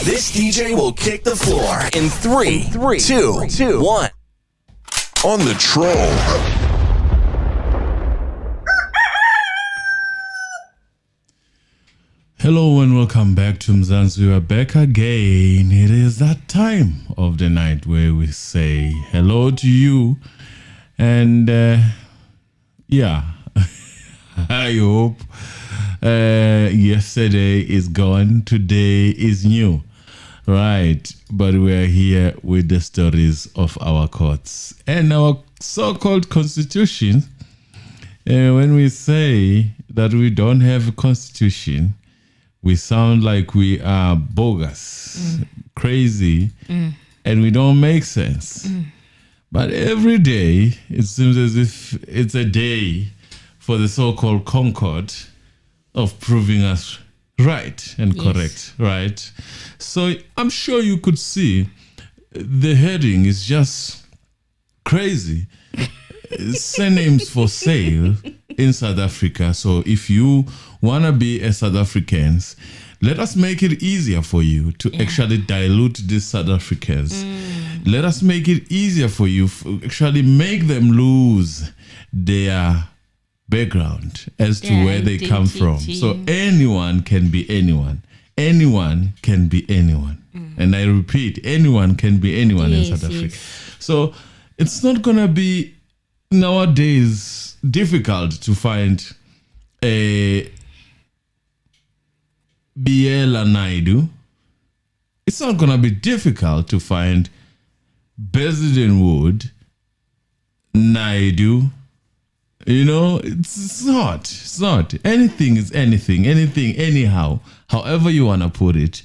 This DJ will kick the floor in 3, 2, 1. On the troll. Hello and welcome back to Mzansi. We are back again. It is that time of the night where we say hello to you. And I hope yesterday is gone. Today is new. Right. But we are here with the stories of our courts and our so-called constitution. When we say that we don't have a constitution, we sound like we are bogus, crazy, and we don't make sense. But every day, it seems as if it's a day for the so-called Concourt of proving us right and correct, right? So I'm sure you could see the heading is just crazy. Surnames for sale in South Africa. So if you want to be a South African, let us make it easier for you to actually dilute these South Africans. Let us make it easier for you to actually make them lose their background as to where they come from. So anyone can be anyone. Anyone can be anyone. And I repeat, anyone can be anyone in South Africa. So it's not going to be nowadays difficult to find a Biela Naidu. It's not going to be difficult to find President Wood, Naidu. You know, it's not. Anything is anything, anyhow, however you want to put it.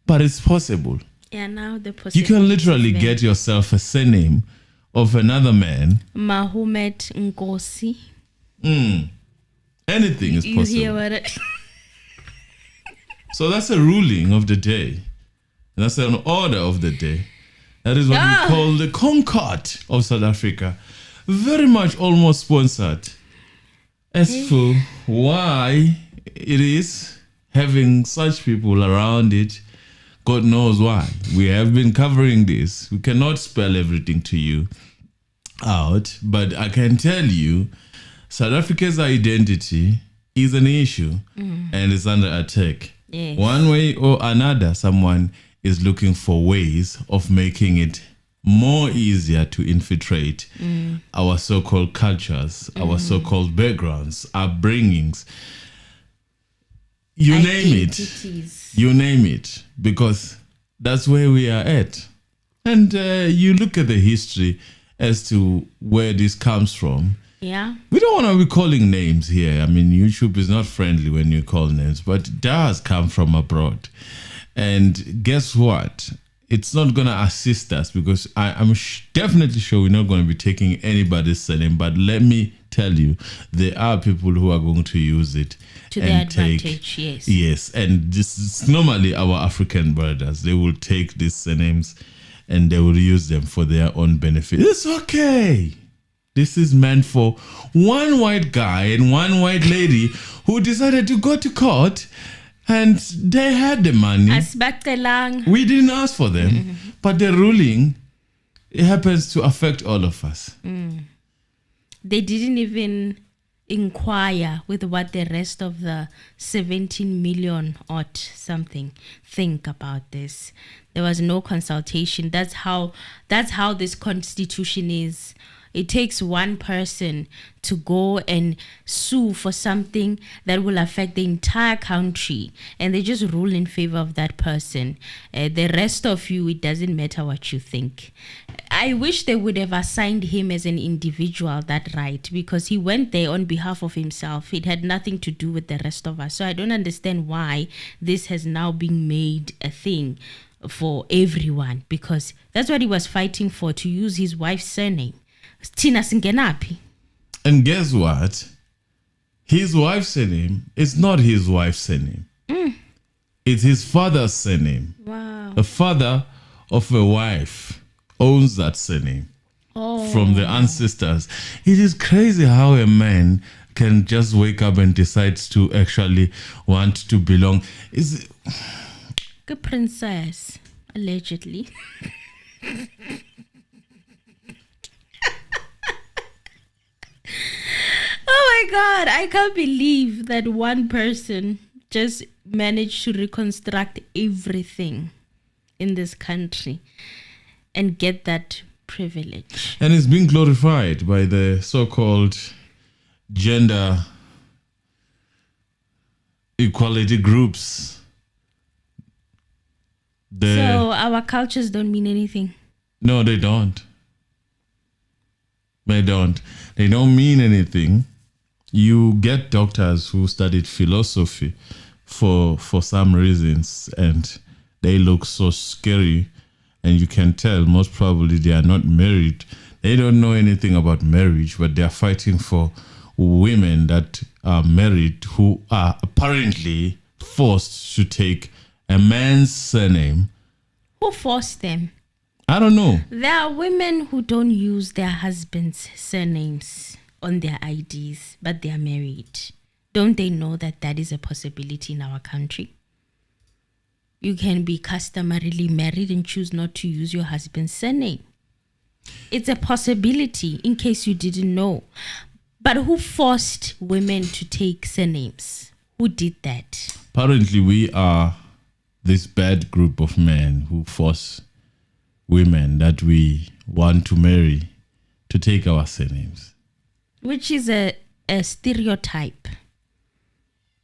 But it's possible. Yeah, now the possibility. You can literally get yourself a surname of another man. Mahomet Nkosi. Anything is possible. You hear what So that's a ruling of the day. And that's an order of the day. That is what we call the Concourt of South Africa. Very much almost sponsored. As for why it is having such people around it, God knows why. We have been covering this. We cannot spell everything to you out, but I can tell you South Africa's identity is an issue and it's under attack. Yes. One way or another, someone is looking for ways of making it more easier to infiltrate our so-called cultures, our so-called backgrounds, upbringings. You name it, because that's where we are at. And you look at the history as to where this comes from. Yeah. We don't want to be calling names here. I mean, YouTube is not friendly when you call names, but it does come from abroad. And guess what? It's not going to assist us because I'm definitely sure we're not going to be taking anybody's surname. But let me tell you, there are people who are going to use it to their advantage, yes. Yes, and this is normally our African brothers. They will take these surnames and they will use them for their own benefit. It's okay. This is meant for one white guy and one white lady who decided to go to court and they had the money. We didn't ask for them. But the ruling, it happens to affect all of us. They didn't even inquire with what the rest of the 17 million odd something think about this. There was no consultation. That's how this constitution is. It takes one person to go and sue for something that will affect the entire country, and they just rule in favor of that person. The rest of you, it doesn't matter what you think. I wish they would have assigned him as an individual that right, because he went there on behalf of himself. It had nothing to do with the rest of us. So I don't understand why this has now been made a thing for everyone, because that's what he was fighting for, to use his wife's surname. Tina Singenapi. And guess what? His wife's surname is not his wife's surname. It's his father's surname. Wow. The father of a wife owns that surname from the ancestors. It is crazy how a man can just wake up and decides to actually want to belong. A princess, allegedly. Oh my God, I can't believe that one person just managed to reconstruct everything in this country and get that privilege. And it's being glorified by the so-called gender equality groups. So our cultures don't mean anything. No, they don't. They don't. They don't mean anything. You get doctors who studied philosophy for some reasons, and they look so scary, and you can tell most probably they are not married. They don't know anything about marriage, but they are fighting for women that are married who are apparently forced to take a man's surname. Who forced them? I don't know. There are women who don't use their husbands' surnames on their IDs, but they are married. Don't they know that that is a possibility in our country? You can be customarily married and choose not to use your husband's surname. It's a possibility, in case you didn't know. But who forced women to take surnames? Who did that? Apparently, we are this bad group of men who force women that we want to marry to take our surnames. Which is a stereotype.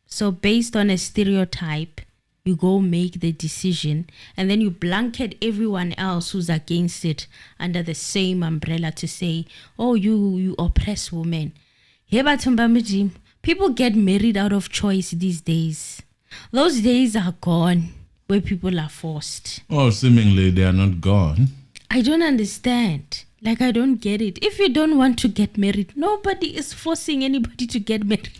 So based on a stereotype, you go make the decision and then you blanket everyone else who's against it under the same umbrella to say, oh, you oppress women. People get married out of choice these days. Those days are gone where people are forced. Oh, seemingly they are not gone. I don't understand. Like, I don't get it. If you don't want to get married, nobody is forcing anybody to get married.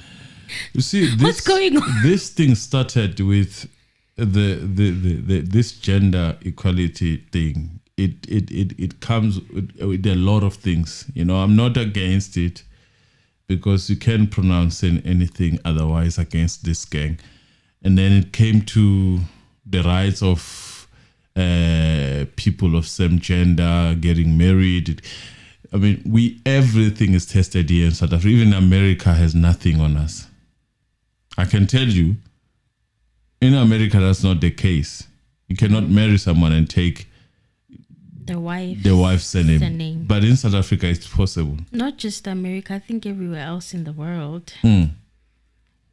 You see, what's going on? This thing started with this gender equality thing. It comes with a lot of things. You know, I'm not against it because you can't pronounce anything otherwise against this gang. And then it came to the rights of people of same gender getting married. I mean, everything is tested here in South Africa. Even America has nothing on us. I can tell you, in America, that's not the case. You cannot marry someone and take the wife's surname. But in South Africa, it's possible. Not just America, I think everywhere else in the world.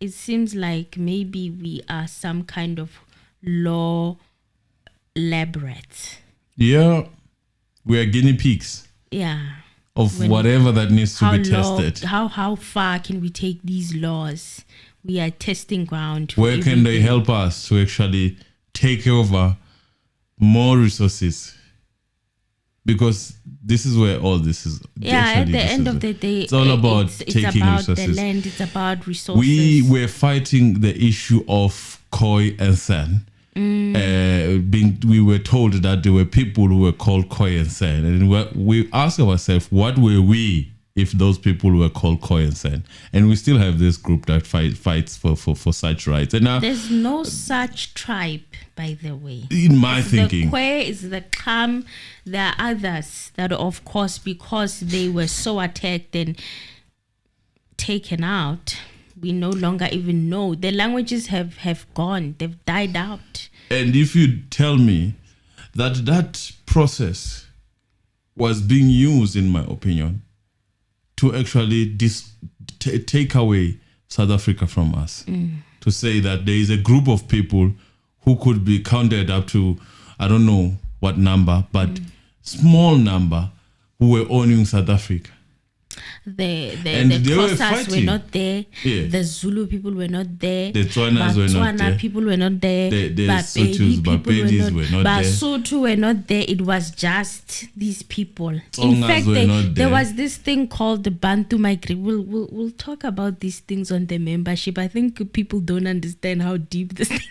It seems like maybe we are some kind of law lab rats. Yeah, we are guinea pigs. Yeah. Of whatever that needs to be tested. How far can we take these laws? We are testing ground. Where can they help us to actually take over more resources? Because this is where all this is. Yeah, at the end of the day, it's all about taking about resources. The land, it's about resources. We were fighting the issue of Khoi and San. We were told that there were people who were called Khoi and San. And we asked ourselves, what were we if those people were called Khoi and San? And we still have this group that fights for such rights. And now, there's no such tribe, by the way. In my thinking. The Khoi is the Kham. There are others that, of course, because they were so attacked and taken out, we no longer even know. The languages have gone. They've died out. And if you tell me that process was being used, in my opinion, to actually take away South Africa from us, to say that there is a group of people who could be counted up to, I don't know what number, but small number who were owning South Africa. The Xhosas were not there. Yeah. The Zulu people were not there. The Tswanas were not there. People were not there. The Sothos, Bapedis were not there. Basotho were not there. It was just these people. Tsongas In fact, there was this thing called the Bantu migrant. We'll talk about these things on the membership. I think people don't understand how deep this thing is.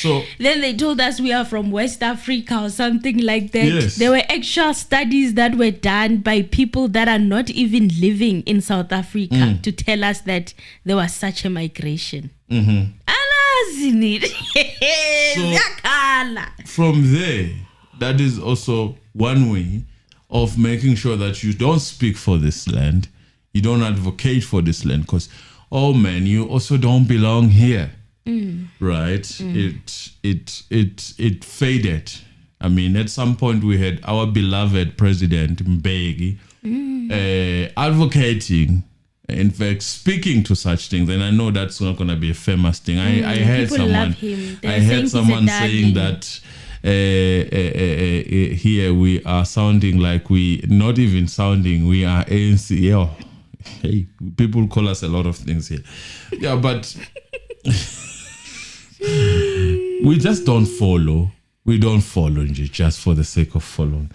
So then they told us we are from West Africa or something like that. Yes. There were actual studies that were done by people that are not even living in South Africa to tell us that there was such a migration. from there, that is also one way of making sure that you don't speak for this land, you don't advocate for this land, because, oh man, you also don't belong here, right? It faded. I mean, at some point we had our beloved president Bheki advocating, in fact, speaking to such things, and I know that's not going to be a famous thing. I heard People someone, love him. They're I heard saying someone he's a saying darling. that here we are sounding like we are ANC. Oh, hey, people call us a lot of things here. Yeah, but we just don't follow. We don't follow just for the sake of following.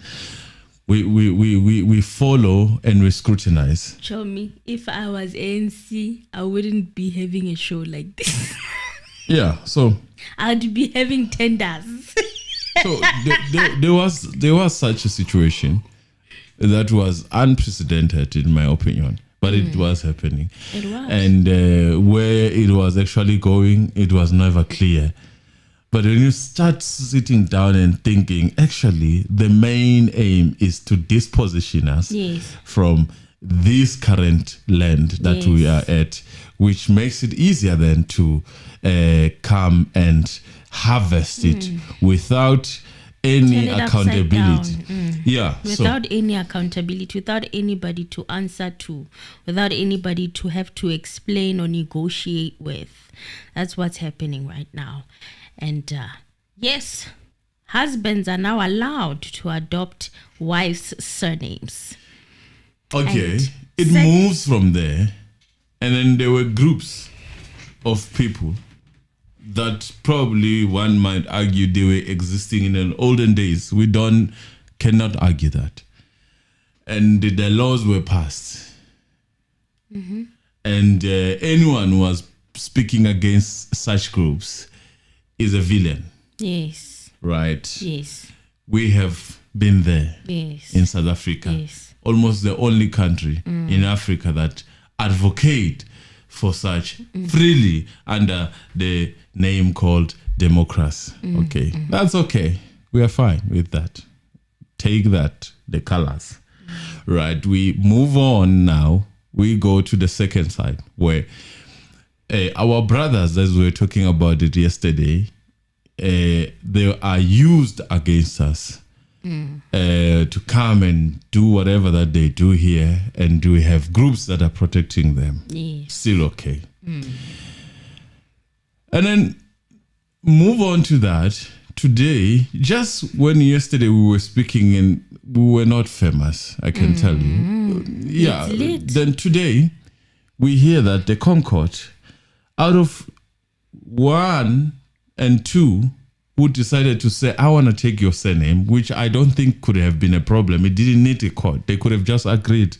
We follow and we scrutinize. Show me, if I was ANC, I wouldn't be having a show like this. Yeah, so I'd be having tenders. so there was such a situation that was unprecedented in my opinion, but it was happening. It was. And where it was actually going, it was never clear. But when you start sitting down and thinking, actually, the main aim is to disposition us Yes. from this current land that we are at, which makes it easier then to come and harvest it without any Turn it upside accountability. down. Yeah. Without any accountability, without anybody to answer to, without anybody to have to explain or negotiate with. That's what's happening right now. And yes, husbands are now allowed to adopt wives' surnames. Okay, And it moves from there, and then there were groups of people that probably one might argue they were existing in the olden days. We cannot argue that, and the laws were passed, and anyone who was speaking against such groups is a villain, Yes, right? yes, We have been there yes. in South Africa. Yes. Almost the only country in Africa that advocate for such freely under the name called democracy. Okay, that's okay. We are fine with that. Take that, the colors. Right, we move on now. We go to the second side where our brothers, as we were talking about it yesterday, they are used against us to come and do whatever that they do here, and we have groups that are protecting them. Yes. Still okay. And then move on to that. Today, just when yesterday we were speaking and we were not famous, I can tell you. Yeah. It's lit. Then today, we hear that the Concourt, out of 1 and 2 who decided to say, I want to take your surname, which I don't think could have been a problem. It didn't need a court. They could have just agreed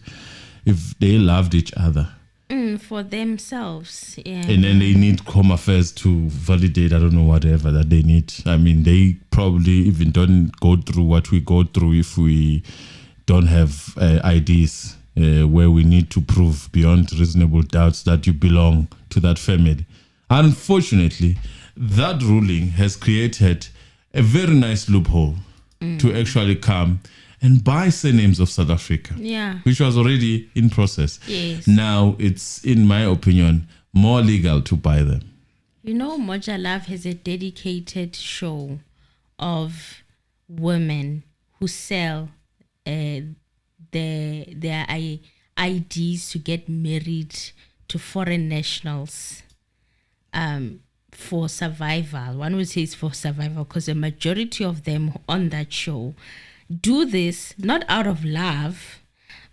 if they loved each other. For themselves, yeah. And then they need Home Affairs to validate, I don't know, whatever that they need. I mean, they probably even don't go through what we go through if we don't have IDs where we need to prove beyond reasonable doubts that you belong to that family. Unfortunately, that ruling has created a very nice loophole to actually come and buy surnames of South Africa, Yeah. which was already in process. Yes. Now it's, in my opinion, more legal to buy them. You know, Moja Love has a dedicated show of women who sell their IDs to get married to foreign nationals for survival. One would say it's for survival because the majority of them on that show do this not out of love,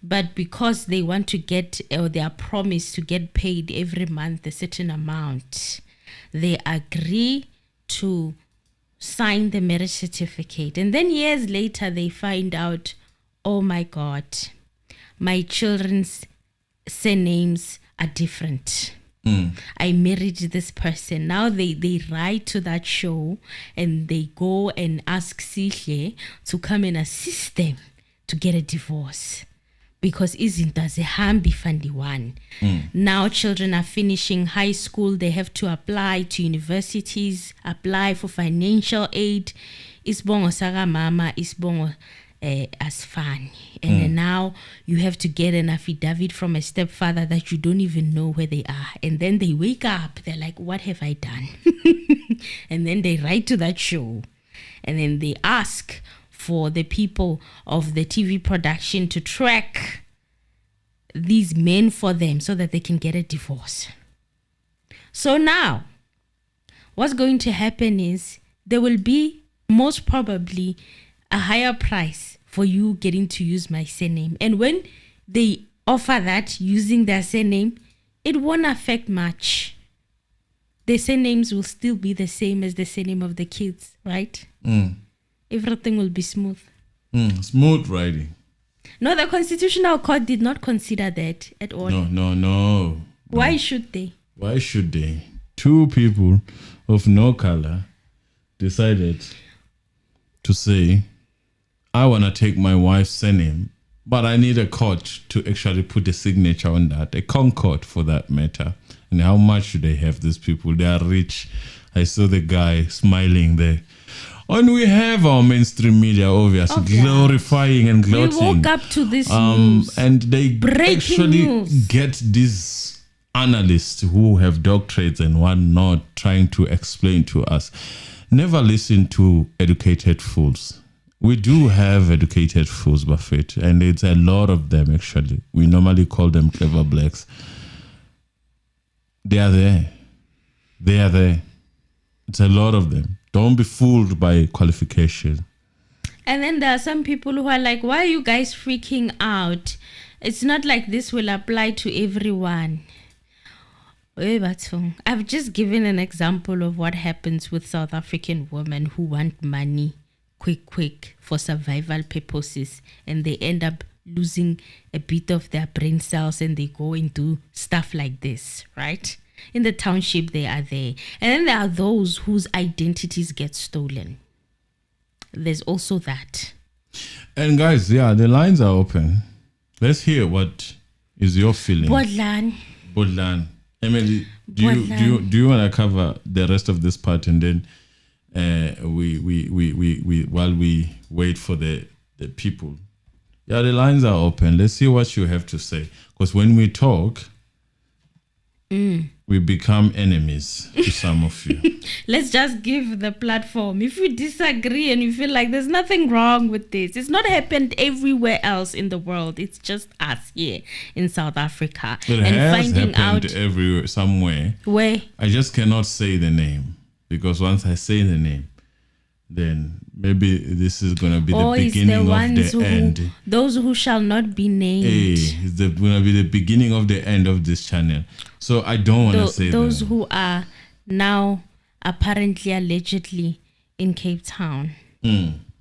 but because they want to get, or they are promised to get paid every month a certain amount. They agree to sign the marriage certificate, and then years later they find out, oh my God, my children's surnames are different. I married this person. Now they write to that show and they go and ask Cele to come and assist them to get a divorce, because isn't that a hambi fundy one? Now children are finishing high school. They have to apply to universities, apply for financial aid. isibongo saka mama, isibongo asifani. And then now you have to get an affidavit from a stepfather that you don't even know where they are. And then they wake up, they're like, what have I done? And then they write to that show. And then they ask for the people of the TV production to track these men for them so that they can get a divorce. So now, what's going to happen is there will be most probably a higher price for you getting to use my surname. And when they offer that using their surname, it won't affect much. The surnames will still be the same as the surname of the kids, right? Everything will be smooth. Smooth riding. No, the Constitutional Court did not consider that at all. No. Why should they? Why should they? Two people of no color decided to say, I want to take my wife's surname, but I need a court to actually put a signature on that, a Concourt for that matter. And how much should they have, these people? They are rich. I saw the guy smiling there. And we have our mainstream media, obviously, glorifying and gloating. We woke up to this news. And they Breaking actually news. get these analysts who have doctorates and whatnot trying to explain to us. Never listen to educated fools. We do have educated fools, Buffett, and it's a lot of them, actually. We normally call them clever blacks. They are there. They are there. It's a lot of them. Don't be fooled by qualification. And then there are some people who are like, why are you guys freaking out? It's not like this will apply to everyone. I've just given an example of what happens with South African women who want money quick for survival purposes, and they end up losing a bit of their brain cells and they go and do stuff like this, right? In the township, they are there. And then there are those whose identities get stolen. There's also that. And guys, the lines are open. Let's hear what is your feeling. Bodlan. Emily, do you want to cover the rest of this part, and then we while we wait for the people? Yeah, the lines are open. Let's see what you have to say. Because when we talk, we become enemies to some of you. Let's just give the platform. If you disagree and you feel like there's nothing wrong with this, it's not happened everywhere else in the world. It's just us here in South Africa. It and has finding happened out everywhere, somewhere. where. I just cannot say the name, because once I say the name, then maybe this is going to be the beginning of the end. Those who shall not be named. It's going to be the beginning of the end of this channel. So I don't want to say those that. who are now apparently, allegedly in Cape Town.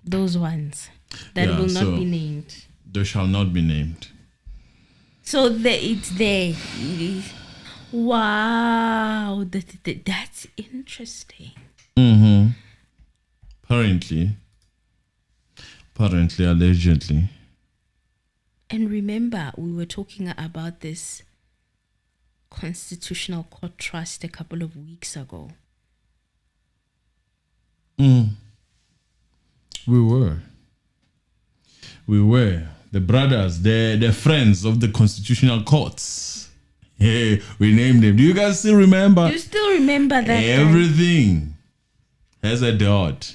Those ones that will not be named. They shall not be named. So it's there. Wow, that's interesting. Apparently, allegedly. And remember, we were talking about this Constitutional Court trust a couple of weeks ago. We were. The brothers, the friends of the Constitutional Courts. Hey, we named them. Do you guys still remember? You still remember that? Everything has a dot,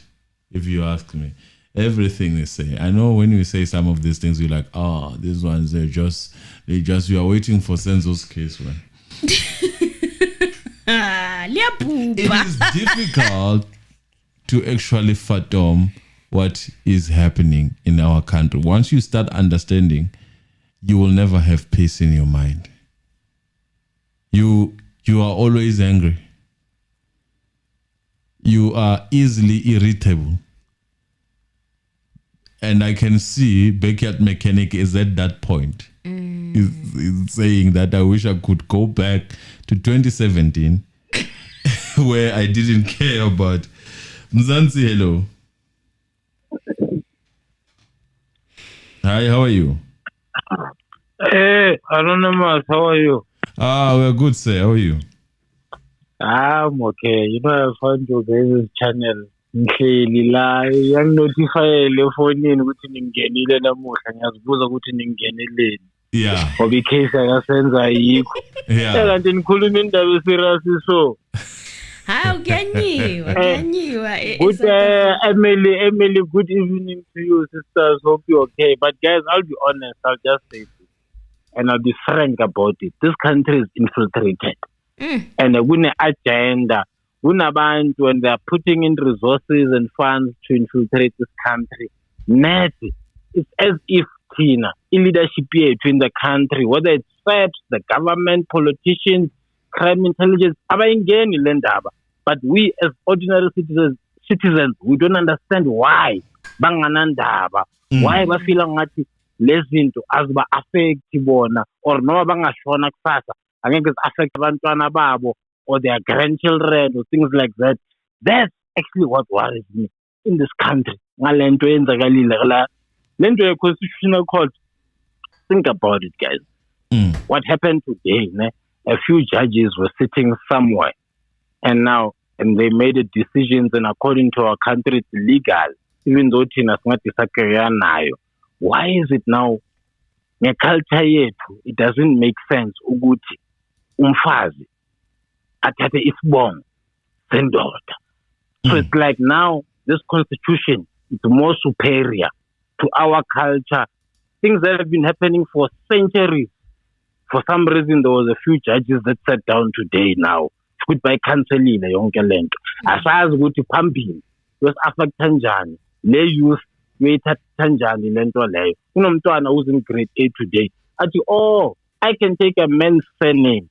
if you ask me. Everything they say. I know when you say some of these things, you're like, these ones, you are waiting for Senzo's case, man. It is difficult to actually fathom what is happening in our country. Once you start understanding, you will never have peace in your mind. You are always angry. You are easily irritable. And I can see Bheki Mechanic is at that point. He's saying that I wish I could go back to 2017 where I didn't care about Mzansi. Hello. Hi, how are you? Hey, Anonymous, how are you? We're good, sir. How are you? I'm okay. I found your guys' channel ngihleli la yangi-notifyele efonini ukuthi ningenile namuhla ngiyazibuza ukuthi ningeneleni Yeah. ngoba icase akasenza ayikho Yeah. kanti nikhuluma indaba eserious so Hayi uyanyiwa. good Emily, good evening to you sisters, hope you're okay. But guys, I'll be honest, I'll just say this and I'll be frank about it. This country is infiltrated and kune agenda kunabantu and they are putting in resources and funds to infiltrate this country. Nathi, it's as if Tina, in leadership in the country, whether it's SAPs, the government, politicians, crime intelligence, abayingeni le ndaba. But we as ordinary citizens, we don't understand why banganandaba. Why bafila ngathi lezinto aziba affect bona or noma bangashona kusasa angeke affect abantwana babo or their grandchildren or things like that. That's actually what worries me in this country. Ngalento yenzakalile la lento ye constitutional court. Think about it, guys. What happened today, ne? A few judges were sitting somewhere and they made a decisions, and according to our country it's legal, even though thina singadisagreeya nayo. Why is it now ngeculture yethu it doesn't make sense ukuthi umfazi athathe isibongo sendoda? So it's like now this constitution is more superior to our culture. Things that have been happening for centuries. For some reason, there was a few judges that sat down today now. Goodbye, cancelile yonke lento. Asazi ukuthi phambili affecta njani le youth uyithatha kanjani lento leyo. Kunomntwana who's in grade 8 today. Athi, oh, I can take a man's surname.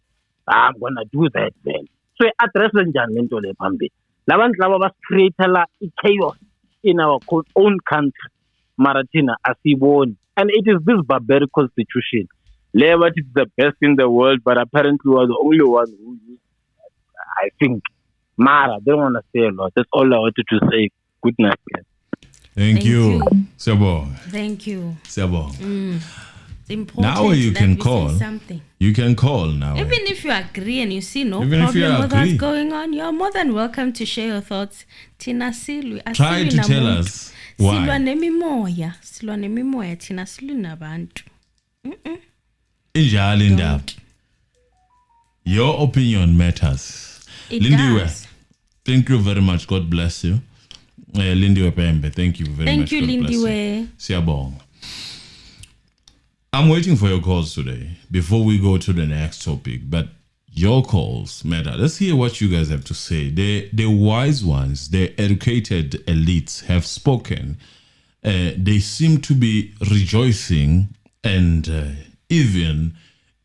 I'm gonna do that then. So address njani lento le phambili. Labantu laba basicreate la chaos in our own country. Marathina asiboni. And it is this barbaric constitution. Labor is the best in the world, but apparently we are the only one who used it. I think. Mara, they don't want to say a lot. That's all I wanted to say. Good night, guys. Thank you. Sebo. Thank you. Sebo. It's important Now you that can we call. say something. You can call now. Even if you agree and you see no Even if you problem with what's agree. going on, you're more than welcome to share your thoughts. Tina Silwi. Try to tell us why. Silwa nemimoya. Tina Silwi nabantu. Injali indaba. Your opinion matters. It Lindiwe, does. thank you very much. God bless you. Lindiwe Pembe, thank you very much. Thank you, God bless Lindiwe. Siyabonga. I'm waiting for your calls today before we go to the next topic, but your calls matter. Let's hear what you guys have to say. The wise ones, the educated elites have spoken. They seem to be rejoicing and even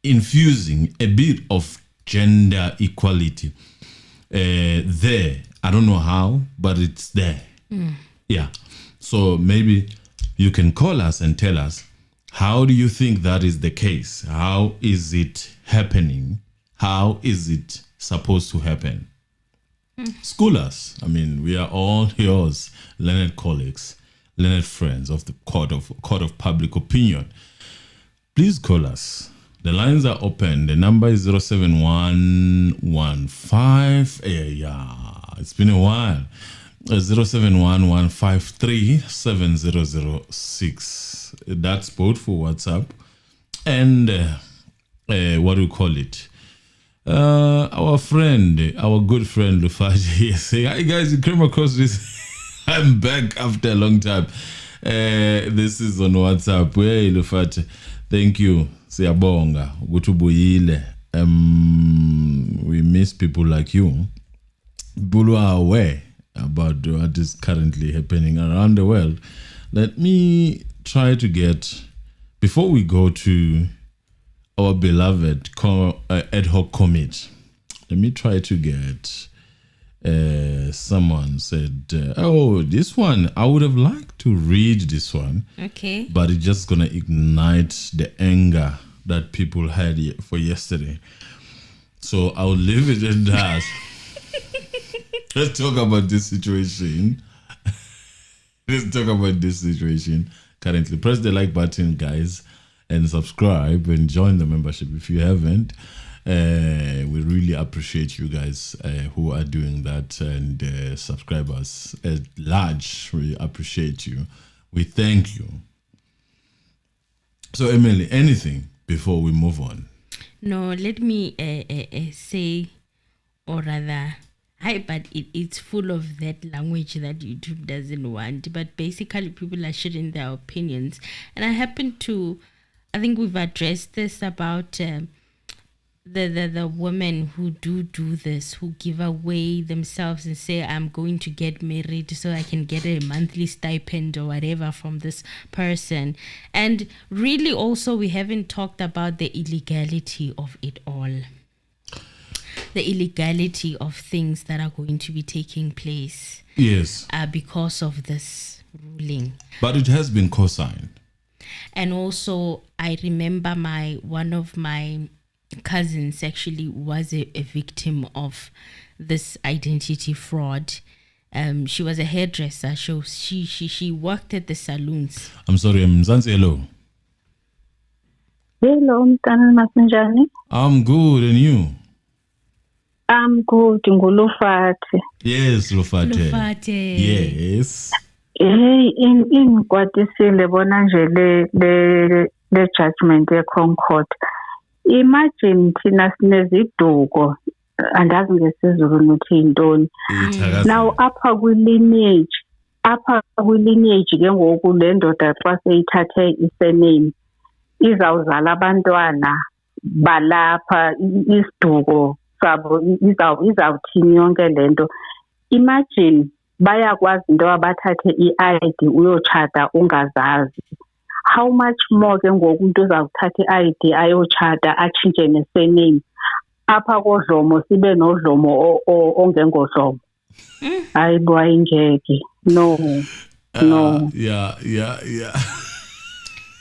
infusing a bit of gender equality there. I don't know how, but it's there. Yeah. So maybe you can call us and tell us, how do you think that is the case? How is it happening? How is it supposed to happen? School us. I mean, we are all yours, learned colleagues, learned friends of the court of public opinion. Please call us. The lines are open. The number is 07115. Yeah, it's been a while. 07115370006. That's both for WhatsApp and what do we call it? Our friend, our good friend Lufaji is saying, "Hi guys, you came across this." I'm back after a long time. This is on WhatsApp. Hey Lufaji, thank you. Siyabonga ukutubuyile. We miss people like you. People who are aware about what is currently happening around the world. Let me try to get, before we go to our beloved ad hoc commit, let me try to get someone said, oh, this one, I would have liked to read this one. Okay. But it's just going to ignite the anger that people had for yesterday. So I'll leave it at that. Let's talk about this situation. Currently. Press the like button, guys, and subscribe and join the membership if you haven't. We really appreciate you guys who are doing that, and subscribers at large. We appreciate you. We thank you. So, Emily, anything before we move on? No, let me say, or rather, but it's full of that language that YouTube doesn't want. But basically, people are sharing their opinions. And I think we've addressed this about the women who do this, who give away themselves and say, I'm going to get married so I can get a monthly stipend or whatever from this person. And really also, we haven't talked about the illegality of it all. The illegality of things that are going to be taking place. Yes. Because of this ruling. But it has been co-signed. And also, I remember one of my cousins actually was a victim of this identity fraud. She was a hairdresser. She worked at the saloons. I'm sorry, Mzansi, hello. Hello, Mtana Masinjani. I'm good, and you? I'm good, Ngulufati. Yes, Lufate. Lufate. Yes. In kwatisile bona nje le judgment Concourt. Imagine thina sineziduko andazi ngesizulu nothi intoni. Now apha kwi-lineage ke ngoku le ndoda xa seyithathe i-surname izawuzala abantwana balapha isiduko sabo izawuthini yonke lento. Imagine bayakwazi into abathathe i-ID uyotshata ungazazi. How much more ke ngoku umuntu uzawuthatha i-ID ayotshata atshintshe ne-surname apha kodlomo sibe nodlomo ongengodlomo. Hayibo ayingeke. No. Yeah.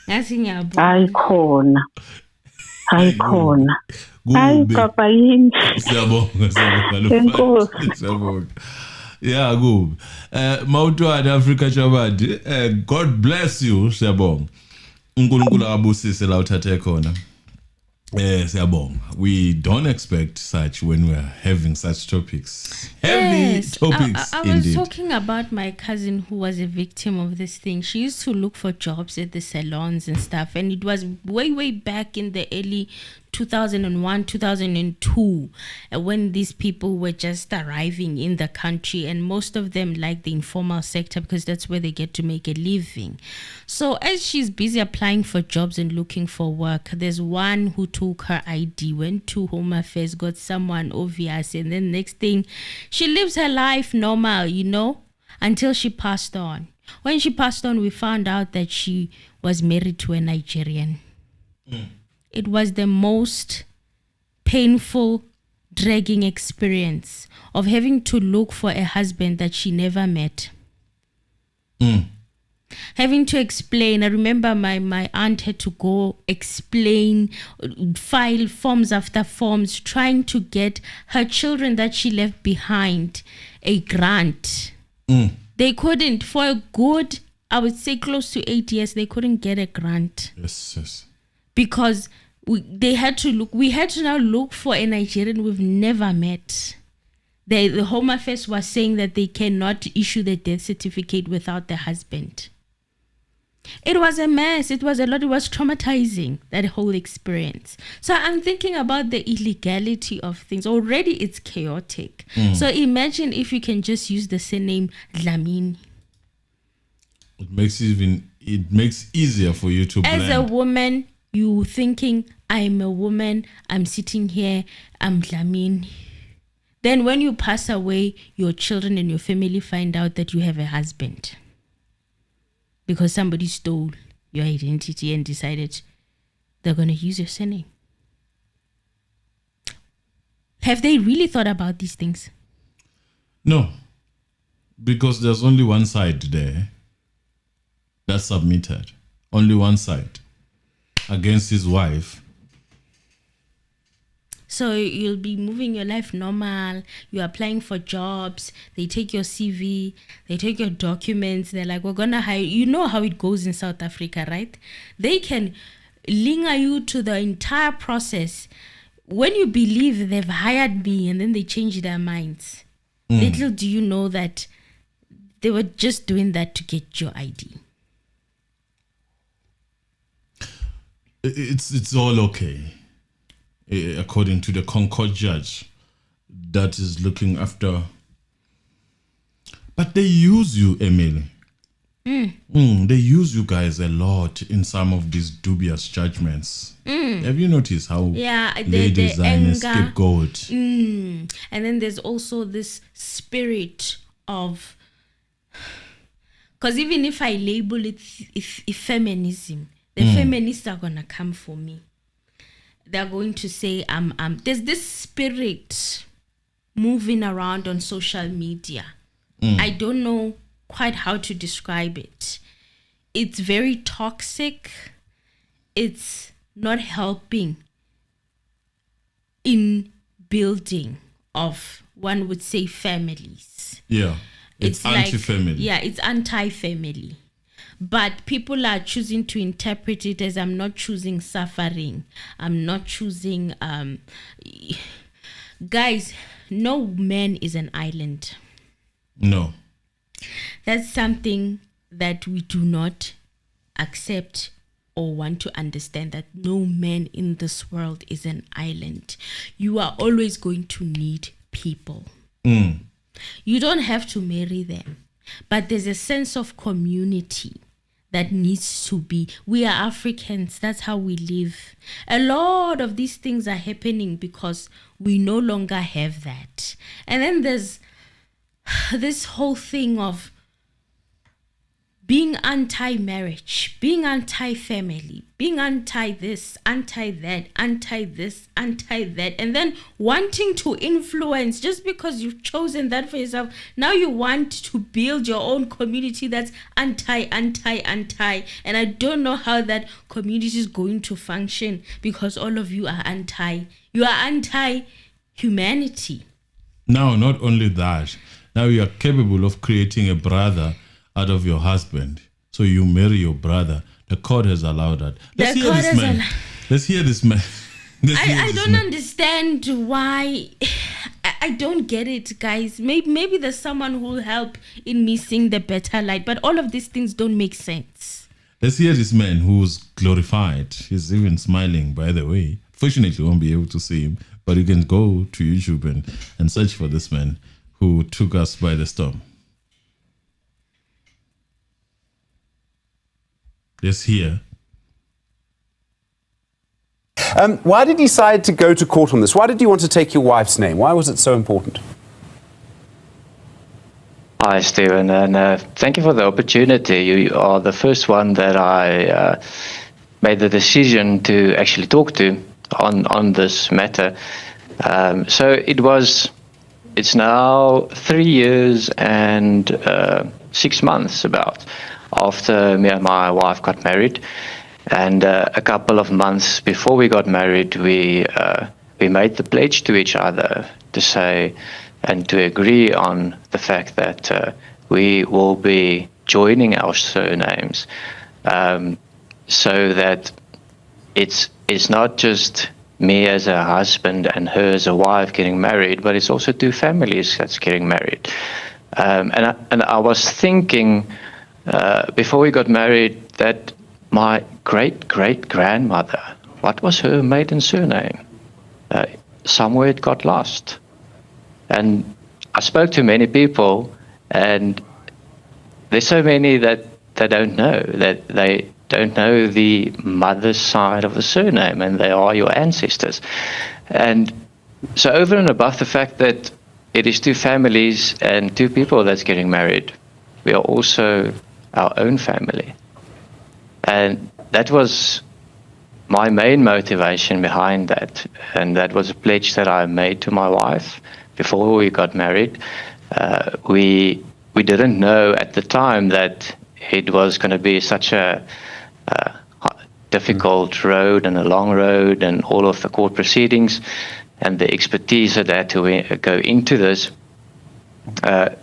Ayikhona. Hayi papa yini. Siyabonga. Yeah, good. Mawutwana Africa Chabadi. God bless you, siyabonga. uNkulunkulu abusise la uthathe khona. Siyabonga. We don't expect such when we're having such topics. Heavy topics. I was talking about my cousin who was a victim of this thing. She used to look for jobs at the salons and stuff, and it was way back in the early 2001, 2002, when these people were just arriving in the country, and most of them like the informal sector because that's where they get to make a living. So as she's busy applying for jobs and looking for work, there's one who took her ID, went to Home Affairs, got someone obvious, and then next thing, she lives her life normal, until she passed on. When she passed on, we found out that she was married to a Nigerian. It was the most painful, dragging experience of having to look for a husband that she never met. Having to explain. I remember my aunt had to go explain, file forms after forms, trying to get her children that she left behind a grant. They couldn't, for a good, I would say close to 8 years, they couldn't get a grant. Yes. Because we had to now look for a Nigerian we've never met. The Home Affairs was saying that they cannot issue the death certificate without the husband. It was a mess. It was a lot. It was traumatizing, that whole experience. So I'm thinking about the illegality of things. Already it's chaotic. So imagine if you can just use the surname Dlamini. It makes easier for you to blend. As a woman, you thinking, I'm a woman, I'm sitting here, I'm Dlamini. Then when you pass away, your children and your family find out that you have a husband. Because somebody stole your identity and decided they're going to use your surname. Have they really thought about these things? No. Because there's only one side there that's submitted. Only one side. Against his wife. So you'll be moving your life normal. You're applying for jobs. They take your CV. They take your documents. They're like, we're going to hire you. You know how it goes in South Africa, right? They can linger you to the entire process. when you believe they've hired me and then they change their minds, little do you know that they were just doing that to get your ID. It's all okay, according to the Concourt judge that is looking after. But they use you, Emily. They use you guys a lot in some of these dubious judgments. Have you noticed how they design a scapegoat? And then there's also this spirit of, because even if I label it feminism, the feminists are gonna come for me. They're going to say, there's this spirit moving around on social media. I don't know quite how to describe it. It's very toxic. It's not helping in building of, one would say, families. Yeah, it's anti-family. It's anti-family. But people are choosing to interpret it as, I'm not choosing suffering. I'm not choosing... Guys, no man is an island. No. That's something that we do not accept or want to understand, that no man in this world is an island. You are always going to need people. You don't have to marry them, but there's a sense of community that needs to be. We are Africans. That's how we live. A lot of these things are happening because we no longer have that. And then there's this whole thing of being anti-marriage, being anti-family, being anti-this, anti-that, anti-this, anti-that, and then wanting to influence just because you've chosen that for yourself. Now you want to build your own community that's anti, and I don't know how that community is going to function because all of you are anti-humanity. Now, not only that, now you are capable of creating a brother out of your husband. So you marry your brother. The court has allowed that. Let's hear this man. I don't understand why. I don't get it, guys. Maybe there's someone who will help in me seeing the better light, but all of these things don't make sense. Let's hear this man who's glorified. He's even smiling, by the way. Fortunately, you won't be able to see him, but you can go to YouTube and search for this man who took us by the storm. Let's hear. Why did you decide to go to court on this? Why did you want to take your wife's name? Why was it so important? Hi, Stephen, and thank you for the opportunity. You are the first one that I made the decision to actually talk to on this matter. So it's now 3 years and 6 months about after me and my wife got married, and a couple of months before we got married, we made the pledge to each other to say and to agree on the fact that we will be joining our surnames, so that it's not just me as a husband and her as a wife getting married, but it's also two families that's getting married. And I was thinking before we got married that my great-great-grandmother, what was her maiden surname? Somewhere it got lost. And I spoke to many people, and there's so many that they don't know, that they don't know the mother's side of the surname, and they are your ancestors. And so over and above the fact that it is two families and two people that's getting married, we are also our own family. And that was my main motivation behind that. And that was a pledge that I made to my wife before we got married. We didn't know at the time that it was going to be such a difficult road and a long road, and all of the court proceedings and the expertise that had to go into this.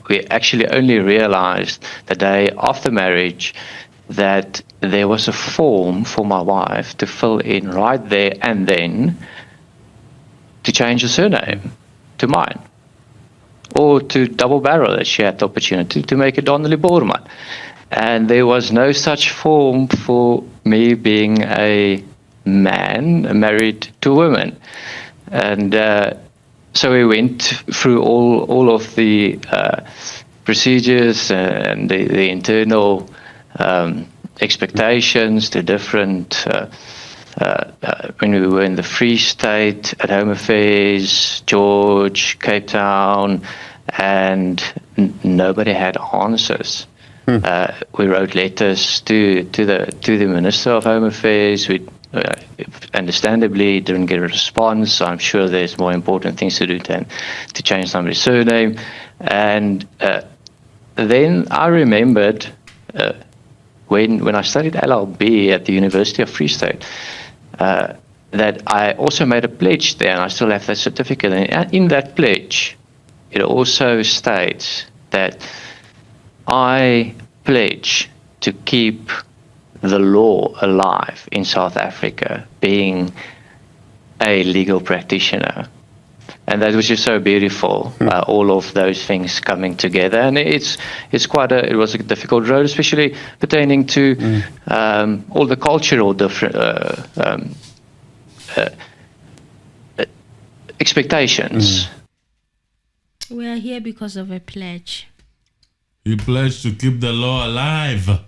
We actually only realized the day after marriage that there was a form for my wife to fill in right there and then to change her surname to mine, or to double barrel it. She had the opportunity to make it Donnelly Borman. And there was no such form for me being a man married to a woman. And so we went through all of the procedures and the internal expectations, the different, when we were in the Free State, at Home Affairs, George, Cape Town, and nobody had answers. We wrote letters to the Minister of Home Affairs. We understandably didn't get a response. I'm sure there's more important things to do than to change somebody's surname. And then I remembered when I studied LLB at the University of Free State, that I also made a pledge there, and I still have that certificate. And in that pledge, it also states that I pledge to keep the law alive in South Africa, being a legal practitioner. And that was just so beautiful, all of those things coming together. And it was a difficult road, especially pertaining to all the cultural expectations. We are here because of a pledge. He pledged to keep the law alive.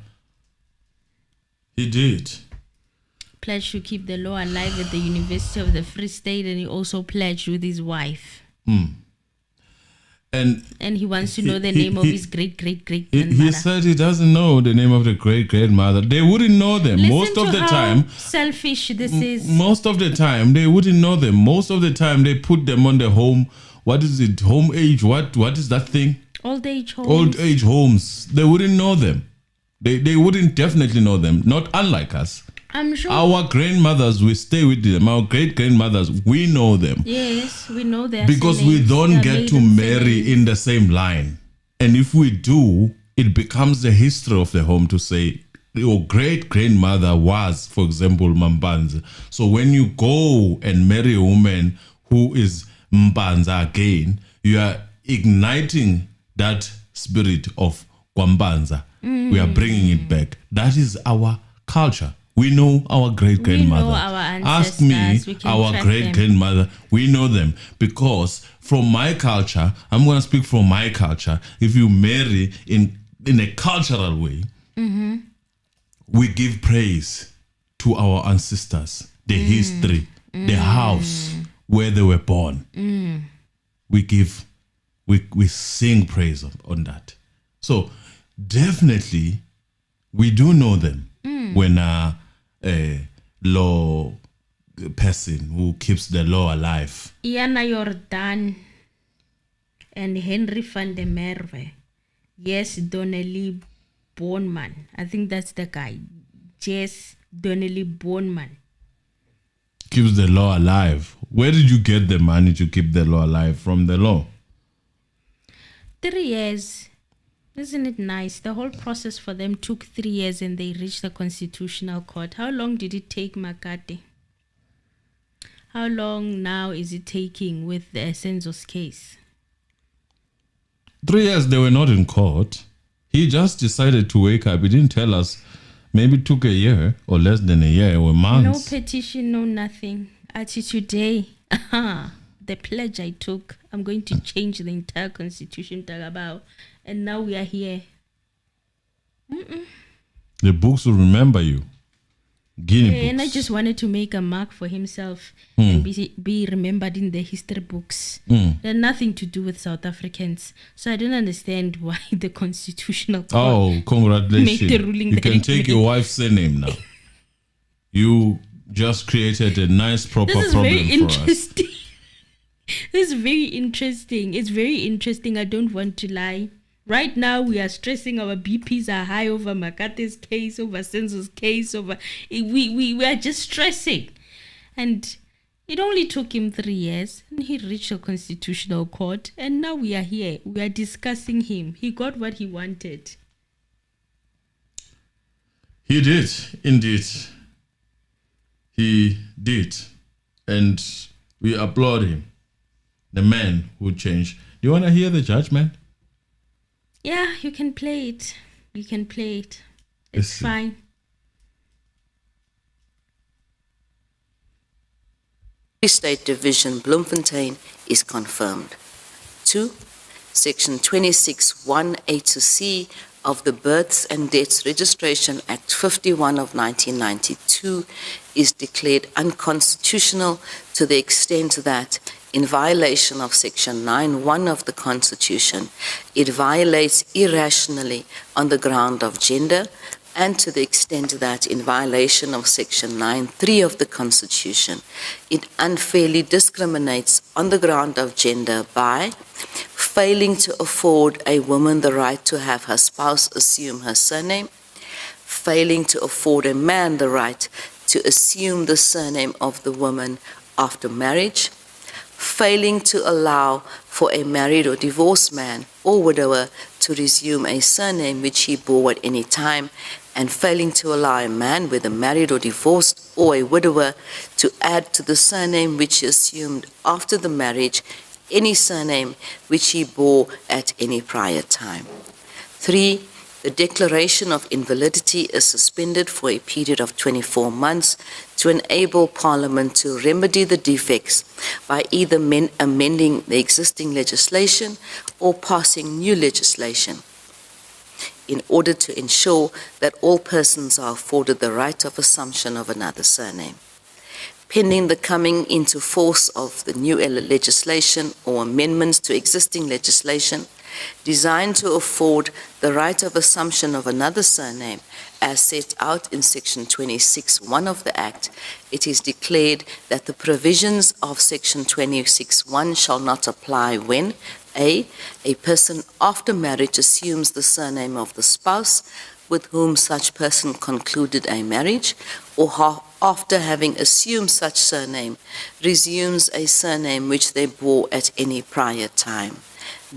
He did. Pledged to keep the law alive at the University of the Free State, and he also pledged with his wife. And he wants to know the name of his great-great-great grandmother. He said he doesn't know the name of the great-grandmother. They wouldn't know them. Listen most of to the how time. Selfish this is. Most of the time, they wouldn't know them. Most of the time, they put them on the home. What is it? Home age? What is that thing? Old age homes. Old age homes. They wouldn't know them. They wouldn't definitely know them. Not unlike us. I'm sure. Our grandmothers, we stay with them. Our great-grandmothers, we know them. Yes, we know them. Because we don't get to marry in the same line. And if we do, it becomes the history of the home to say, your great-grandmother was, for example, Mambanza. So when you go and marry a woman who is Mbanza again, you are igniting that spirit of Kwambanza. We are bringing it back. That is our culture. We know our great-grandmother. We know our Ask me, ancestors. our great-grandmother. We know them because from my culture, I'm going to speak from my culture. If you marry in a cultural way, we give praise to our ancestors, the history, the house where they were born. We sing praise on that. So definitely, we do know them when a law person who keeps the law alive. Iana Jordan and Henry van der Merwe. Yes, Donnelly Borman. I think that's the guy. Yes, Donnelly Borman. Keeps the law alive. Where did you get the money to keep the law alive? From the law? 3 years. Isn't it nice? The whole process for them took 3 years and they reached the Constitutional Court. How long did it take Makate? How long now is it taking with the Senzo's case? 3 years they were not in court. He just decided to wake up. He didn't tell us. Maybe it took a year or less than a year or months. No petition, no nothing. Actually today, the pledge I took, I'm going to change the entire constitution, Tagabao. And now we are here. The books will remember you. Guinea books. And I just wanted to make a mark for himself and be remembered in the history books. It had nothing to do with South Africans. So I don't understand why the Constitutional Court Oh, congratulations. made the ruling You that can it take made. your wife's surname now. You just created a nice, proper This is problem very for us. interesting. This is very interesting. It's very interesting. I don't want to lie. Right now, we are stressing. Our BPs are high over Makate's case, over Senzo's case. We are just stressing. And it only took him 3 years. And he reached the Constitutional Court. And now we are here. We are discussing him. He got what he wanted. He did, indeed. He did. And We applaud him. The man who changed. Do you want to hear the judgment? Yeah, you can play it. You can play it. It's fine. Free State Division Bloemfontein is confirmed. 2. Section 26(1)(a) to c of the Births and Deaths Registration Act 51 of 1992 is declared unconstitutional to the extent that, in violation of Section 9(1) of the Constitution, it violates irrationally on the ground of gender, and to the extent that, in violation of Section 9(3) of the Constitution, it unfairly discriminates on the ground of gender by failing to afford a woman the right to have her spouse assume her surname, failing to afford a man the right to assume the surname of the woman after marriage, failing to allow for a married or divorced man or widower to resume a surname which he bore at any time, and failing to allow a man, whether married or divorced or a widower, to add to the surname which he assumed after the marriage any surname which he bore at any prior time. 3. The declaration of invalidity is suspended for a period of 24 months to enable Parliament to remedy the defects by either amending the existing legislation or passing new legislation, in order to ensure that all persons are afforded the right of assumption of another surname. Pending the coming into force of the new legislation or amendments to existing legislation designed to afford the right of assumption of another surname as set out in Section 26(1) of the Act, it is declared that the provisions of Section 26(1) shall not apply when a person after marriage assumes the surname of the spouse with whom such person concluded a marriage, or after having assumed such surname, resumes a surname which they bore at any prior time.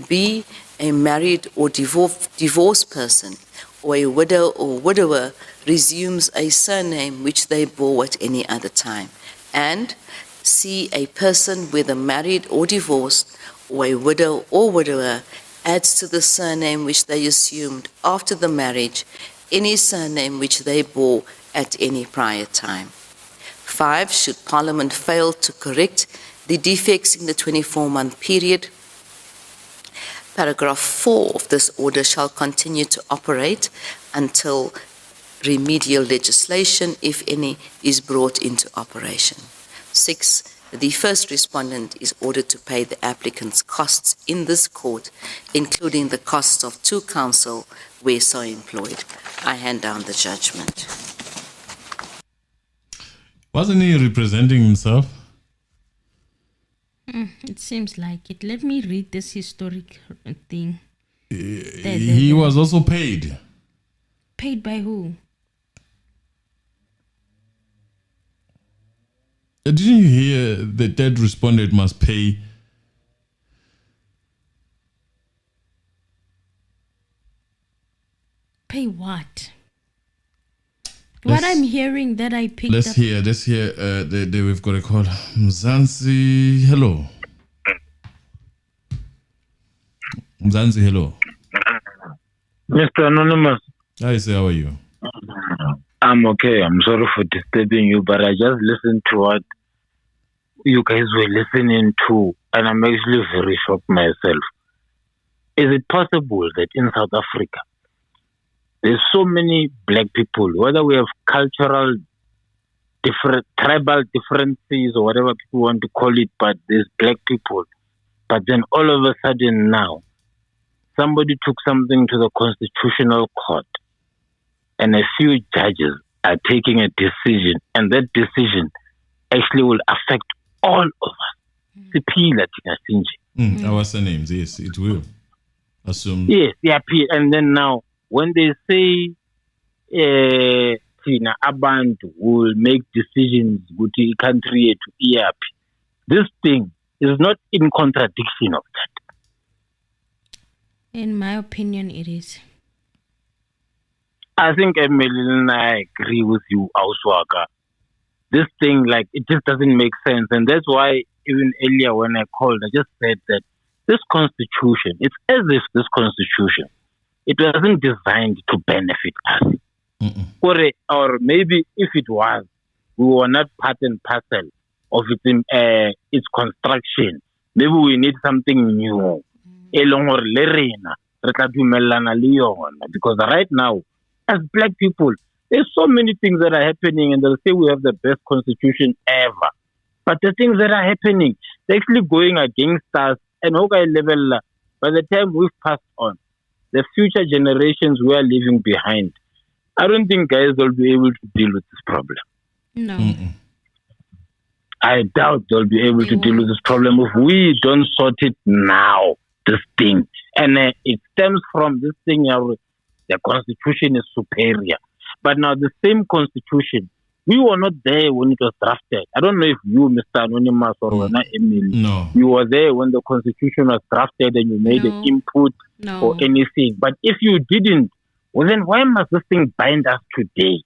B. A married or divorced person, or a widow or widower, resumes a surname which they bore at any other time. And C. A person, whether married or divorced, or a widow or widower, adds to the surname which they assumed after the marriage any surname which they bore at any prior time. 5. Should Parliament fail to correct the defects in the 24-month period, Paragraph 4 of this order shall continue to operate until remedial legislation, if any, is brought into operation. 6. The first respondent is ordered to pay the applicant's costs in this court, including the costs of 2 counsel where so employed. I hand down the judgment. Wasn't he representing himself? It seems like it. Let me read this historic thing. He was also paid. Paid by who? Didn't you hear the third respondent must pay? Pay what? What I'm hearing that I picked Let's up. hear. We've got a call. Mzansi, hello. Mzansi, hello. Mr. Anonymous. Hi, sir. How are you? I'm okay. I'm sorry for disturbing you, but I just listened to what you guys were listening to, and I'm actually very shocked myself. Is it possible that in South Africa, there's so many black people, whether we have cultural, tribal differences or whatever people want to call it, but there's black people. But then all of a sudden now, somebody took something to the Constitutional Court and a few judges are taking a decision, and that decision actually will affect all of us. Our surnames, yes, it will. Assume. Yes, yeah, and then now, when they say Tina Abantu will make decisions with the country to ERP, this thing is not in contradiction of that. In my opinion, it is. I think, Emily, and I agree with you, Auswaka. This thing, like, it just doesn't make sense. And that's why even earlier when I called, I just said that this constitution, it's as if this constitution, it wasn't designed to benefit us. Or maybe if it was, we were not part and parcel of its construction. Maybe we need something new. Because right now, as black people, there's so many things that are happening, and they'll say we have the best constitution ever. But the things that are happening, they're actually going against us. And level, by the time we've passed on, the future generations we are leaving behind, I don't think guys will be able to deal with this problem. No. I doubt they'll be able to deal with this problem if we don't sort it now, this thing. And it stems from this thing, the constitution is superior. But now the same constitution, we were not there when it was drafted. I don't know if you, Mr. Anonymous, or Emily, you were there when the constitution was drafted and you made an input or anything. But if you didn't, well then why must this thing bind us today?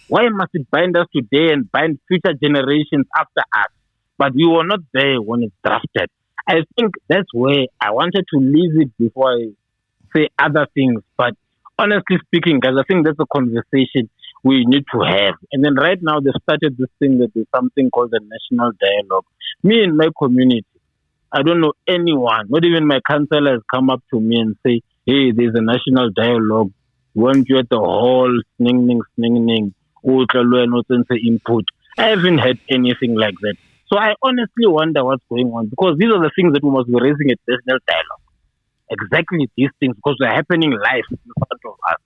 Why must it bind us today and bind future generations after us? But we were not there when it's drafted. I think that's where I wanted to leave it before I say other things. But honestly speaking, guys, I think that's a conversation we need to have. And then right now, they've started this thing that there's something called the national dialogue. Me in my community, I don't know anyone, not even my councillor has come up to me and say, hey, there's a national dialogue. Weren't you at the hall, sninging, input? I haven't had anything like that. So I honestly wonder what's going on, because these are the things that we must be raising at national dialogue. Exactly these things, because they're happening live in front of us.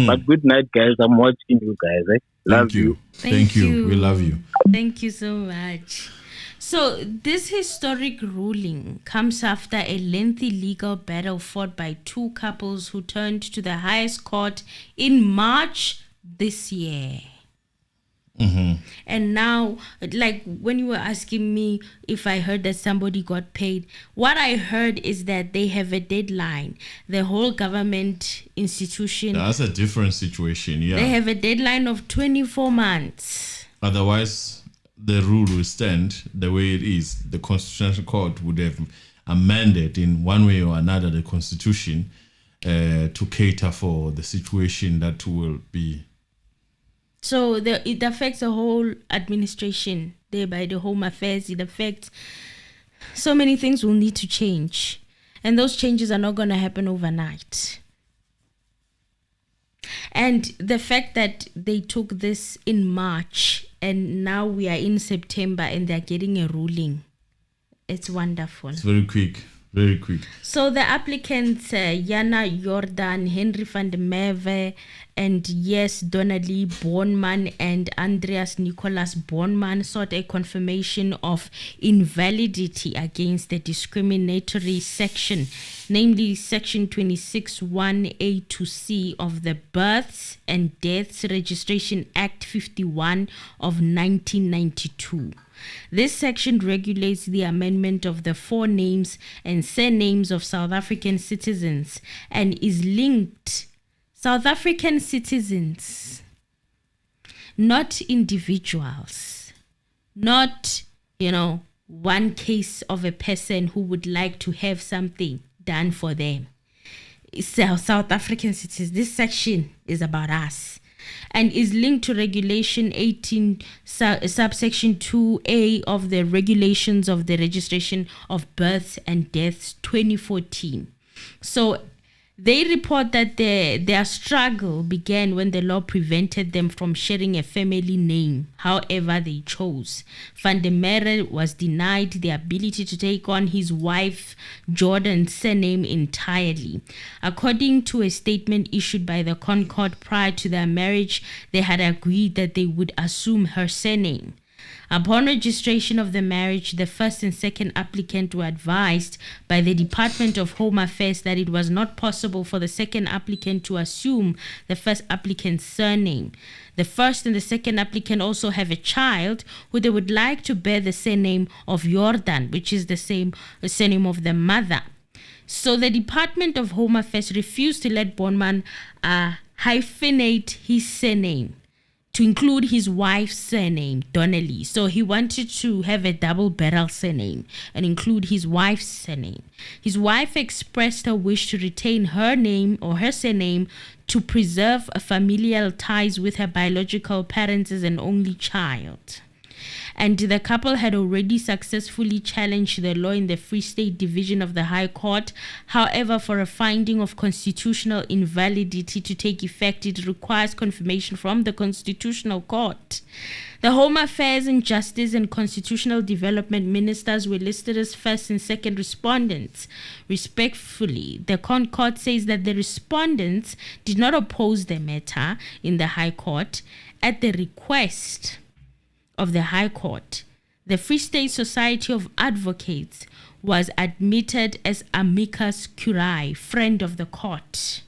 But good night, guys. I'm watching you guys. Love you. Thank you. We love you. Thank you so much. So this historic ruling comes after a lengthy legal battle fought by two couples who turned to the highest court in March this year. And now, like when you were asking me if I heard that somebody got paid, what I heard is that they have a deadline. The whole government institution. That's a different situation, yeah. They have a deadline of 24 months. Otherwise, the rule will stand the way it is. The Constitutional Court would have amended in one way or another the Constitution to cater for the situation that will be. So it affects the whole administration, thereby the Home Affairs. It affects so many things will need to change. And those changes are not going to happen overnight. And the fact that they took this in March and now we are in September and they're getting a ruling, it's wonderful. It's very quick. Very quick. So the applicants, Yana Jordan, Henry van der Merwe, and yes, Donnelly Bornman and Andreas Nicholas Bornman sought a confirmation of invalidity against the discriminatory section, namely Section 26(1)(a) to C of the Births and Deaths Registration Act 51 of 1992. This section regulates the amendment of the forenames and surnames of South African citizens and is linked South African citizens, not individuals, not, one case of a person who would like to have something done for them. It's South African citizens. This section is about us. And is linked to Regulation 18, subsection 2A of the Regulations of the Registration of Births and Deaths 2014. So they report that their struggle began when the law prevented them from sharing a family name, however they chose. Van der Merwe was denied the ability to take on his wife Jordan's surname entirely. According to a statement issued by the Concourt prior to their marriage, they had agreed that they would assume her surname. Upon registration of the marriage, the first and second applicant were advised by the Department of Home Affairs that it was not possible for the second applicant to assume the first applicant's surname. The first and the second applicant also have a child who they would like to bear the surname of Jordan, which is the same surname of the mother. So the Department of Home Affairs refused to let Bornman hyphenate his surname to include his wife's surname, Donnelly. So he wanted to have a double barrel surname and include his wife's surname. His wife expressed her wish to retain her name or her surname to preserve familial ties with her biological parents as an only child. And the couple had already successfully challenged the law in the Free State Division of the High Court. However, for a finding of constitutional invalidity to take effect, it requires confirmation from the Constitutional Court. The Home Affairs and Justice and Constitutional Development Ministers were listed as first and second respondents. Respectfully, the Concourt says that the respondents did not oppose the matter in the High Court at the request of the High Court. The Free State Society of Advocates was admitted as amicus curiae, friend of the court.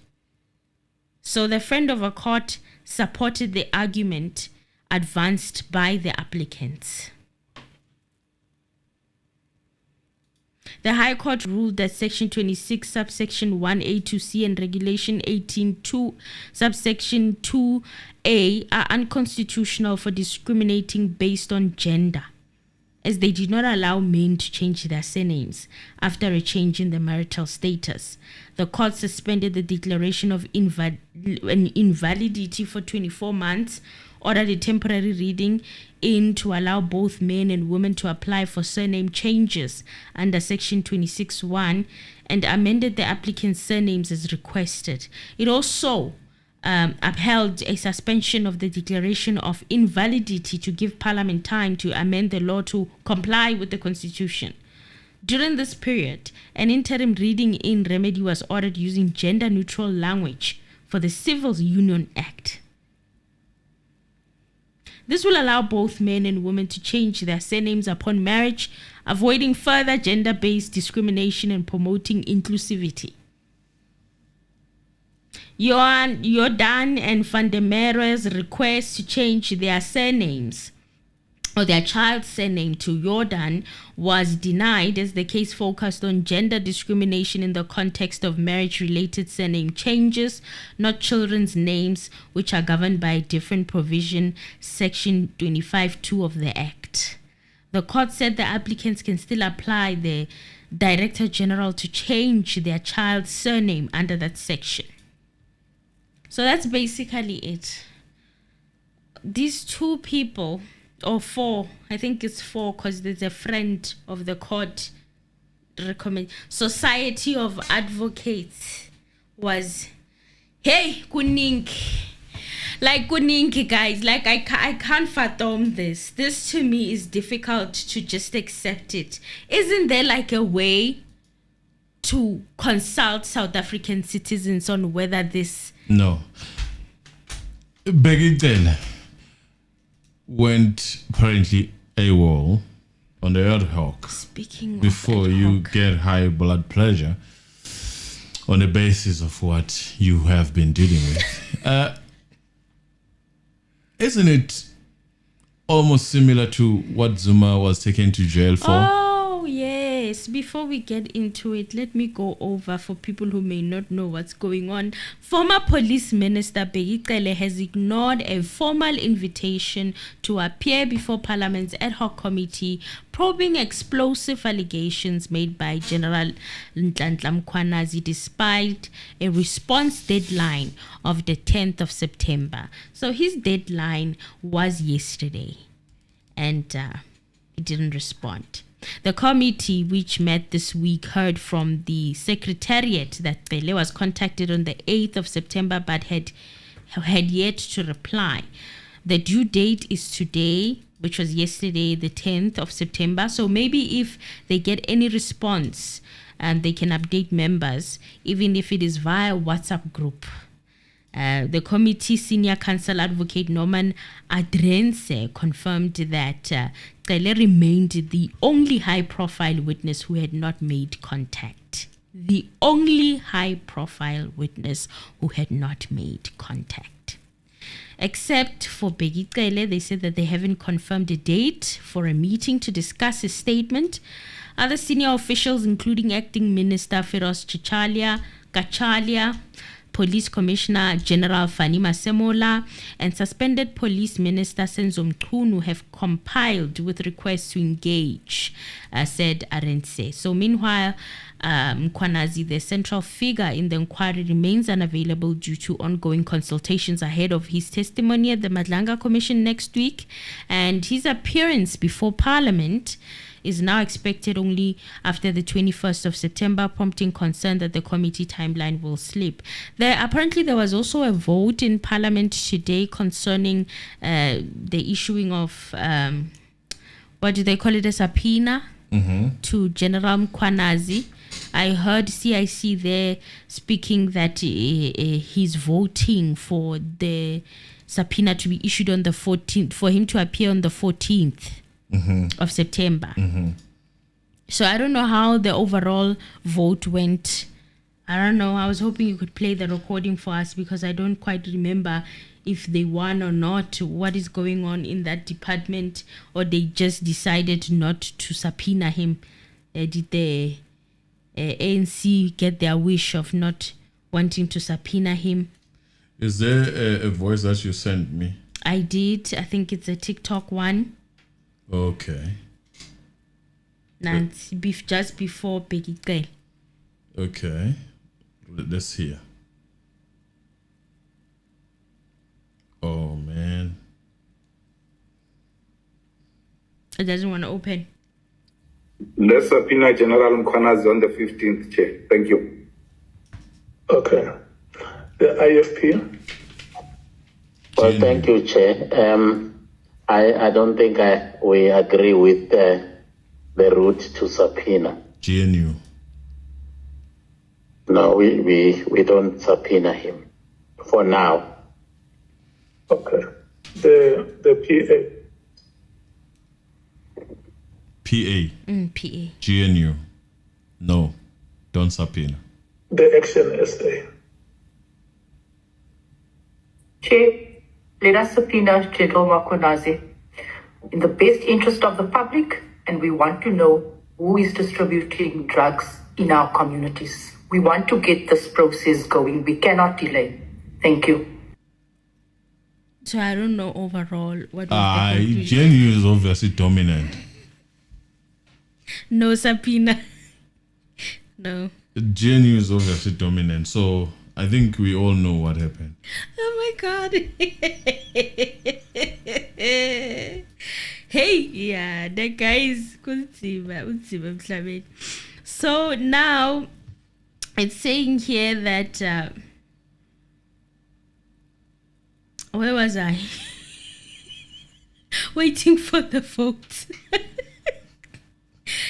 So the friend of a court supported the argument advanced by the applicants. The High Court ruled that Section 26, subsection 1A to C and Regulation 18.2, subsection 2A are unconstitutional for discriminating based on gender, as they did not allow men to change their surnames after a change in their marital status. The court suspended the declaration of invalidity for 24 months, ordered a temporary reading in to allow both men and women to apply for surname changes under Section 26.1 and amended the applicant's surnames as requested. It also upheld a suspension of the declaration of invalidity to give Parliament time to amend the law to comply with the Constitution. During this period, an interim reading in remedy was ordered using gender-neutral language for the Civil Union Act. This will allow both men and women to change their surnames upon marriage, avoiding further gender-based discrimination and promoting inclusivity. Jordan and Van der Merwe's request to change their surnames or their child's surname to Jordan was denied, as the case focused on gender discrimination in the context of marriage-related surname changes, not children's names, which are governed by a different provision, Section 25.2 of the Act. The court said the applicants can still apply the Director General to change their child's surname under that section. So that's basically it. These two people, or four, I think it's four because there's a friend of the court recommend. Society of Advocates was, hey, kuningi. Like kuningi, guys, like I can't fathom this. This to me is difficult to just accept it. Isn't there like a way to consult South African citizens on whether this... No. Bheki Cele went apparently Awol on the ad hoc. Speaking before of ad you hoc, get high blood pressure on the basis of what you have been dealing with. Isn't it almost similar to what Zuma was taken to jail for? Oh, yes. Before we get into it, let me go over for people who may not know what's going on. Former Police Minister Bheki Cele has ignored a formal invitation to appear before Parliament's ad hoc committee probing explosive allegations made by General Nhlanhla Mkhwanazi despite a response deadline of the 10th of September. So his deadline was yesterday, and he didn't respond. The committee, which met this week, heard from the Secretariat that Cele was contacted on the 8th of September but had yet to reply. The due date is today, which was yesterday, the 10th of September. So maybe if they get any response, and they can update members, even if it is via WhatsApp group. The committee senior counsel advocate Norman Adrense confirmed that Cele remained the only high-profile witness who had not made contact. The only high-profile witness who had not made contact. Except for Bheki Cele, they said that they haven't confirmed a date for a meeting to discuss his statement. Other senior officials, including Acting Minister Feroz Kachalia, Police Commissioner General Fani Masemola and suspended Police Minister Senzo Mchunu have compiled with requests to engage, said Arendse. So meanwhile, Mkhwanazi, the central figure in the inquiry, remains unavailable due to ongoing consultations ahead of his testimony at the Madlanga Commission next week, and his appearance before Parliament is now expected only after the 21st of September, prompting concern that the committee timeline will slip. Apparently, there was also a vote in Parliament today concerning the issuing of, what do they call it, a subpoena to General Mkhwanazi. I heard CIC there speaking that he's voting for the subpoena to be issued on the 14th, for him to appear on the 14th. Of September. So I don't know how the overall vote went. I don't know. I was hoping you could play the recording for us because I don't quite remember if they won or not, what is going on in that department, or they just decided not to subpoena him. Did the ANC get their wish of not wanting to subpoena him? Is there a voice that you sent me? I did. I think it's a TikTok one. Okay. Nancy, just before Bheki. Okay. Let's hear. Oh, man. It doesn't want to open. Let's subpoena General Mkhwanazi on the 15th, Chair. Thank you. Okay. The IFP. Well, thank you, Chair. I don't think we agree with the route to subpoena. GNU. No, we don't subpoena him for now. Okay. The PA. PA. GNU. No, don't subpoena. The Action SA. Chair, let us subpoena General Mkhwanazi in the best interest of the public, and we want to know who is distributing drugs in our communities. We want to get this process going. We cannot delay. Thank you. So I don't know overall what was the conclusion. GNU is obviously dominant. No subpoena. No. GNU is obviously dominant, so I think we all know what happened. Oh my God. Hey, yeah, that guy is kunzima. So now it's saying here that where was I? Waiting for the vote.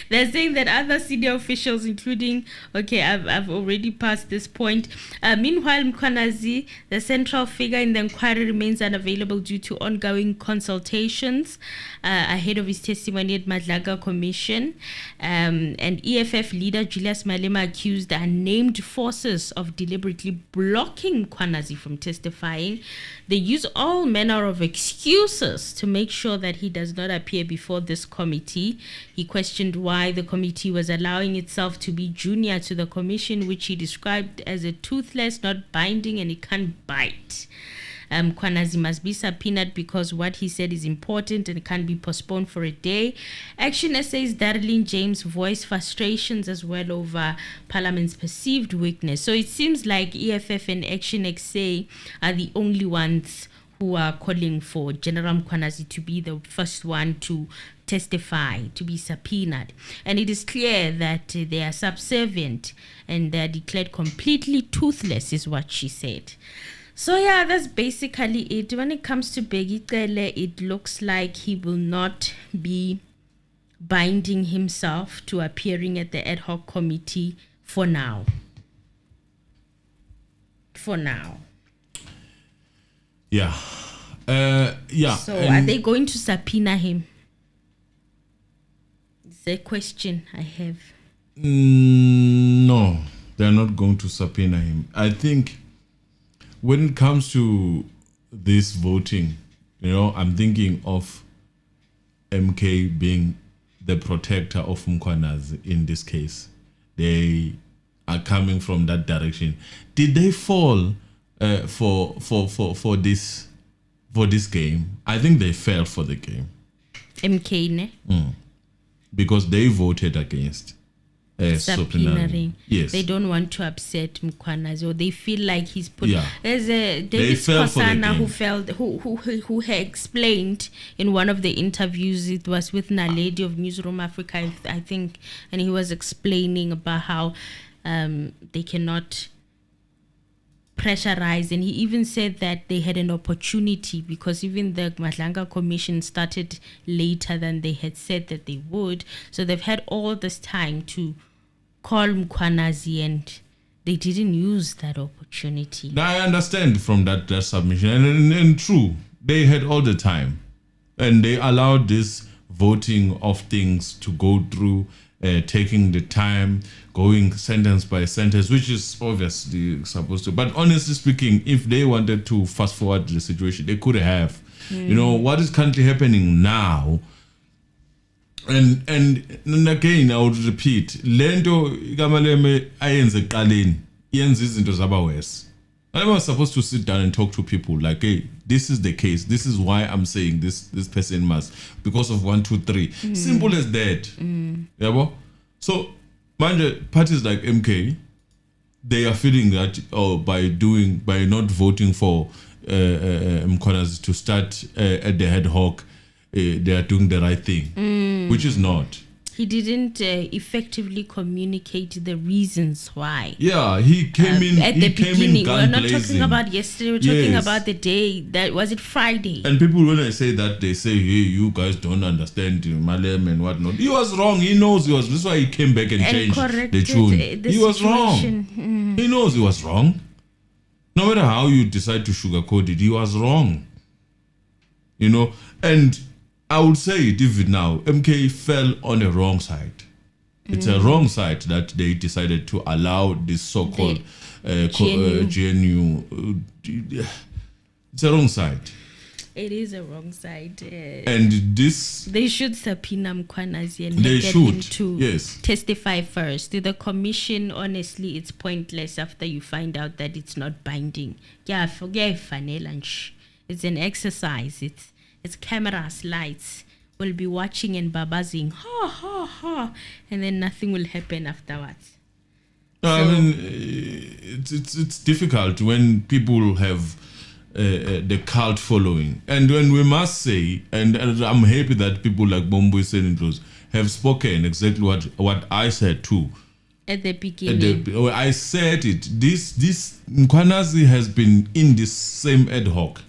They're saying that other senior officials, including, okay, I've already passed this point. Meanwhile, Mkhwanazi, the central figure in the inquiry, remains unavailable due to ongoing consultations ahead of his testimony at Madlanga Commission. And EFF leader Julius Malema accused the unnamed forces of deliberately blocking Mkhwanazi from testifying. They use all manner of excuses to make sure that he does not appear before this committee. He questioned why the committee was allowing itself to be junior to the commission, which he described as a toothless, not binding, and it can't bite. Mkhwanazi must be subpoenaed because what he said is important and can't be postponed for a day. Action SA's Darlene James voiced frustrations as well over Parliament's perceived weakness. So it seems like EFF and Action SA are the only ones who are calling for General Mkhwanazi to be the first one to testify, to be subpoenaed. And it is clear that they are subservient and they are declared completely toothless, is what she said. So yeah, that's basically it. When it comes to Bheki Cele, it looks like he will not be binding himself to appearing at the ad hoc committee for now. For now. Yeah. Yeah. So are they going to subpoena him? It's a question I have. No, they're not going to subpoena him. I think when it comes to this voting, I'm thinking of MK being the protector of Mkhwanazi in this case. They are coming from that direction. Did they fall for this game? I think they fell for the game. MK, ne? Because they voted against subpoenaing. Yes. They don't want to upset Mkhwanazi, or they feel like he's put. Yeah. There's a David Kosana who had explained in one of the interviews. It was with Naledi of Newsroom Africa, I think, and he was explaining about how they cannot pressurize, and he even said that they had an opportunity because even the Madlanga Commission started later than they had said that they would, so they've had all this time to call Mkhwanazi and they didn't use that opportunity. Now, I understand from that submission, and true, they had all the time and they allowed this voting of things to go through, taking the time, going sentence by sentence, which is obviously supposed to. But honestly speaking, if they wanted to fast forward the situation, they could have. You know, what is currently happening now, and again, I would repeat, lento ikamaleme ayenze qaleni yenza izinto zaba worse. I was supposed to sit down and talk to people like, hey, this is the case. This is why I'm saying this person must, because of 1, 2, 3. Simple as that. Yeah, so, parties like MK, they are feeling that by not voting for Mkhwanazi to start at the ad hoc, they are doing the right thing, which is not. He didn't effectively communicate the reasons why. Yeah, he came in at the beginning. We're not talking about yesterday. We're talking about the day that was it Friday. And people, when I say that, they say, "Hey, you guys don't understand Malem and whatnot." He was wrong. He knows he was. That's why he came back and changed the tune. He was wrong. He knows he was wrong. No matter how you decide to sugarcoat it, he was wrong. You know, and I would say it even now, MK fell on the wrong side. It's a wrong side that they decided to allow this so-called GNU. It's a wrong side. It is a wrong side. And this... They should subpoena Mkhwanazi and they get him should, to yes, testify first. To the commission, honestly, it's pointless after you find out that it's not binding. Yeah, forget Fanel. It's an exercise. It's cameras, lights. We'll be watching and babazing, ha, ha, ha, and then nothing will happen afterwards. I mean, it's difficult when people have the cult following. And when we must say, and I'm happy that people like Bombo Senators have spoken exactly what I said too. At the beginning. I said it. This Mkhwanazi has been in this same ad hoc.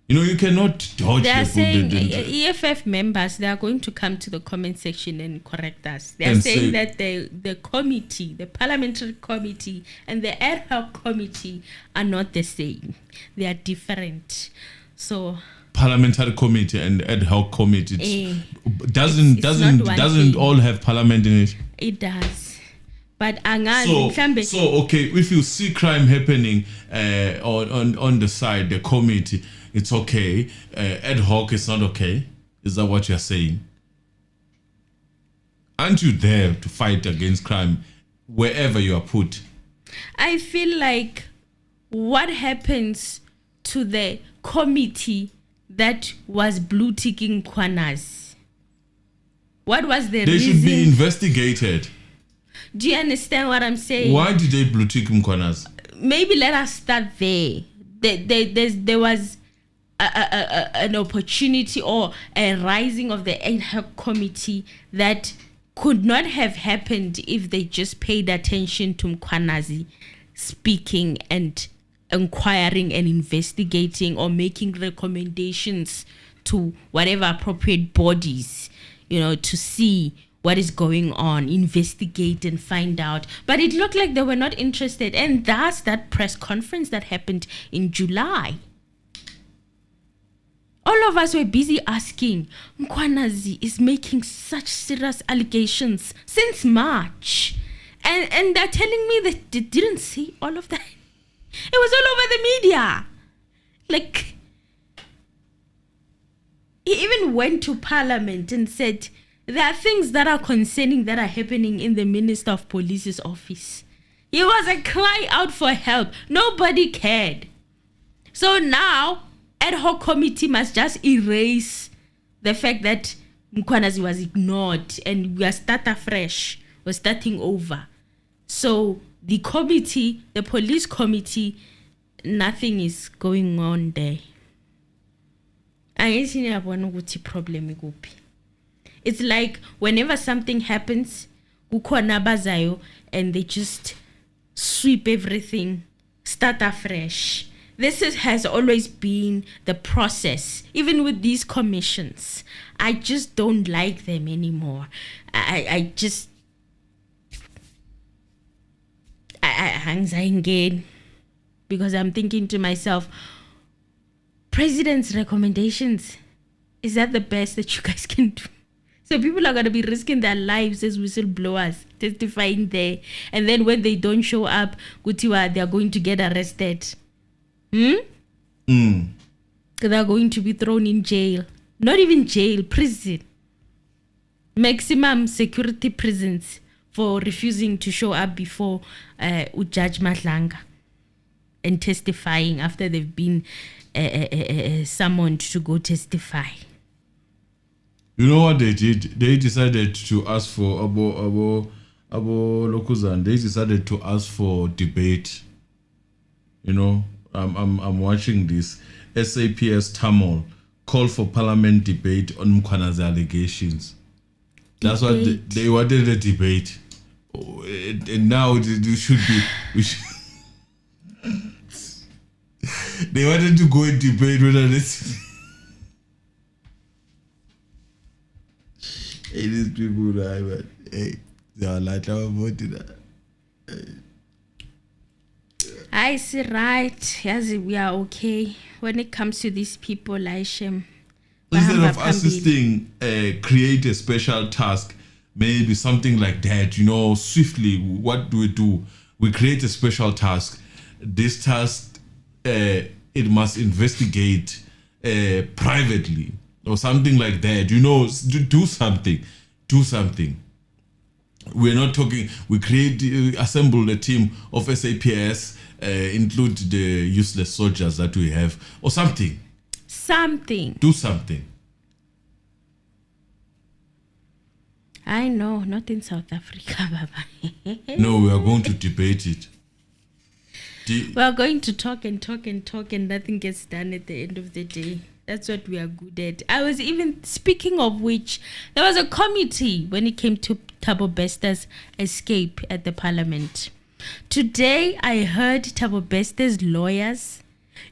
You know, you cannot dodge. They are saying EFF members, they are going to come to the comment section and correct us. They are saying that the committee, the parliamentary committee and the ad hoc committee are not the same. They are different. So parliamentary committee and ad hoc committee doesn't all have parliament in it? It does. But so okay, if you see crime happening on the side, the committee, it's okay. Ad hoc is not okay. Is that what you're saying? Aren't you there to fight against crime wherever you are put? I feel like what happens to the committee that was blue ticking Mkhwanazi? What was the reason? They should be investigated. Do you understand what I'm saying? Why did they blue tick Mkhwanazi? Maybe let us start there. There was an opportunity or a rising of the ad hoc committee that could not have happened if they just paid attention to Mkhwanazi speaking and inquiring and investigating or making recommendations to whatever appropriate bodies, you know, to see what is going on, investigate and find out. But it looked like they were not interested. And that's that press conference that happened in July. All of us were busy asking, Mkhwanazi is making such serious allegations since March. And they're telling me that they didn't see all of that. It was all over the media. Like, he even went to Parliament and said, there are things that are concerning that are happening in the Minister of Police's office. He was a cry out for help. Nobody cared. So now, ad hoc committee must just erase the fact that Mkhwanazi was ignored and we are starting afresh. We're starting over. So the committee, the police committee, nothing is going on there. It's like whenever something happens, and they just sweep everything, start afresh. This has always been the process, even with these commissions. I just don't like them anymore. I again, because I'm thinking to myself, President's recommendations, is that the best that you guys can do? So people are going to be risking their lives as whistleblowers, testifying there. And then when they don't show up, they are going to get arrested. They're going to be thrown in jail. Not even jail, prison. Maximum security prisons for refusing to show up before Judge Matlanga and testifying after they've been summoned to go testify. You know what they did? They decided to ask for Abo Lokuzan. They decided to ask for debate. You know, I'm watching this. SAPS Tamil call for parliament debate on Mkhwanazi allegations. That's what they wanted a debate. And now we should be. They wanted to go and debate whether this. Hey, these people, hey, they are like our voting. I see, right. Yes, we are okay. When it comes to these people, Laishem. Instead of assisting, create a special task, maybe something like that, you know, swiftly, what do? We create a special task. This task, it must investigate privately or something like that, you know, do something. We're not talking, we assemble a team of SAPS, include the useless soldiers that we have, or something. Do something. I know, not in South Africa, Baba. No, we are going to debate it. We are going to talk and nothing gets done at the end of the day. That's what we are good at. I was even, speaking of which, there was a committee when it came to Thabo Besta's escape at the parliament. Today, I heard Thabo Besta's lawyers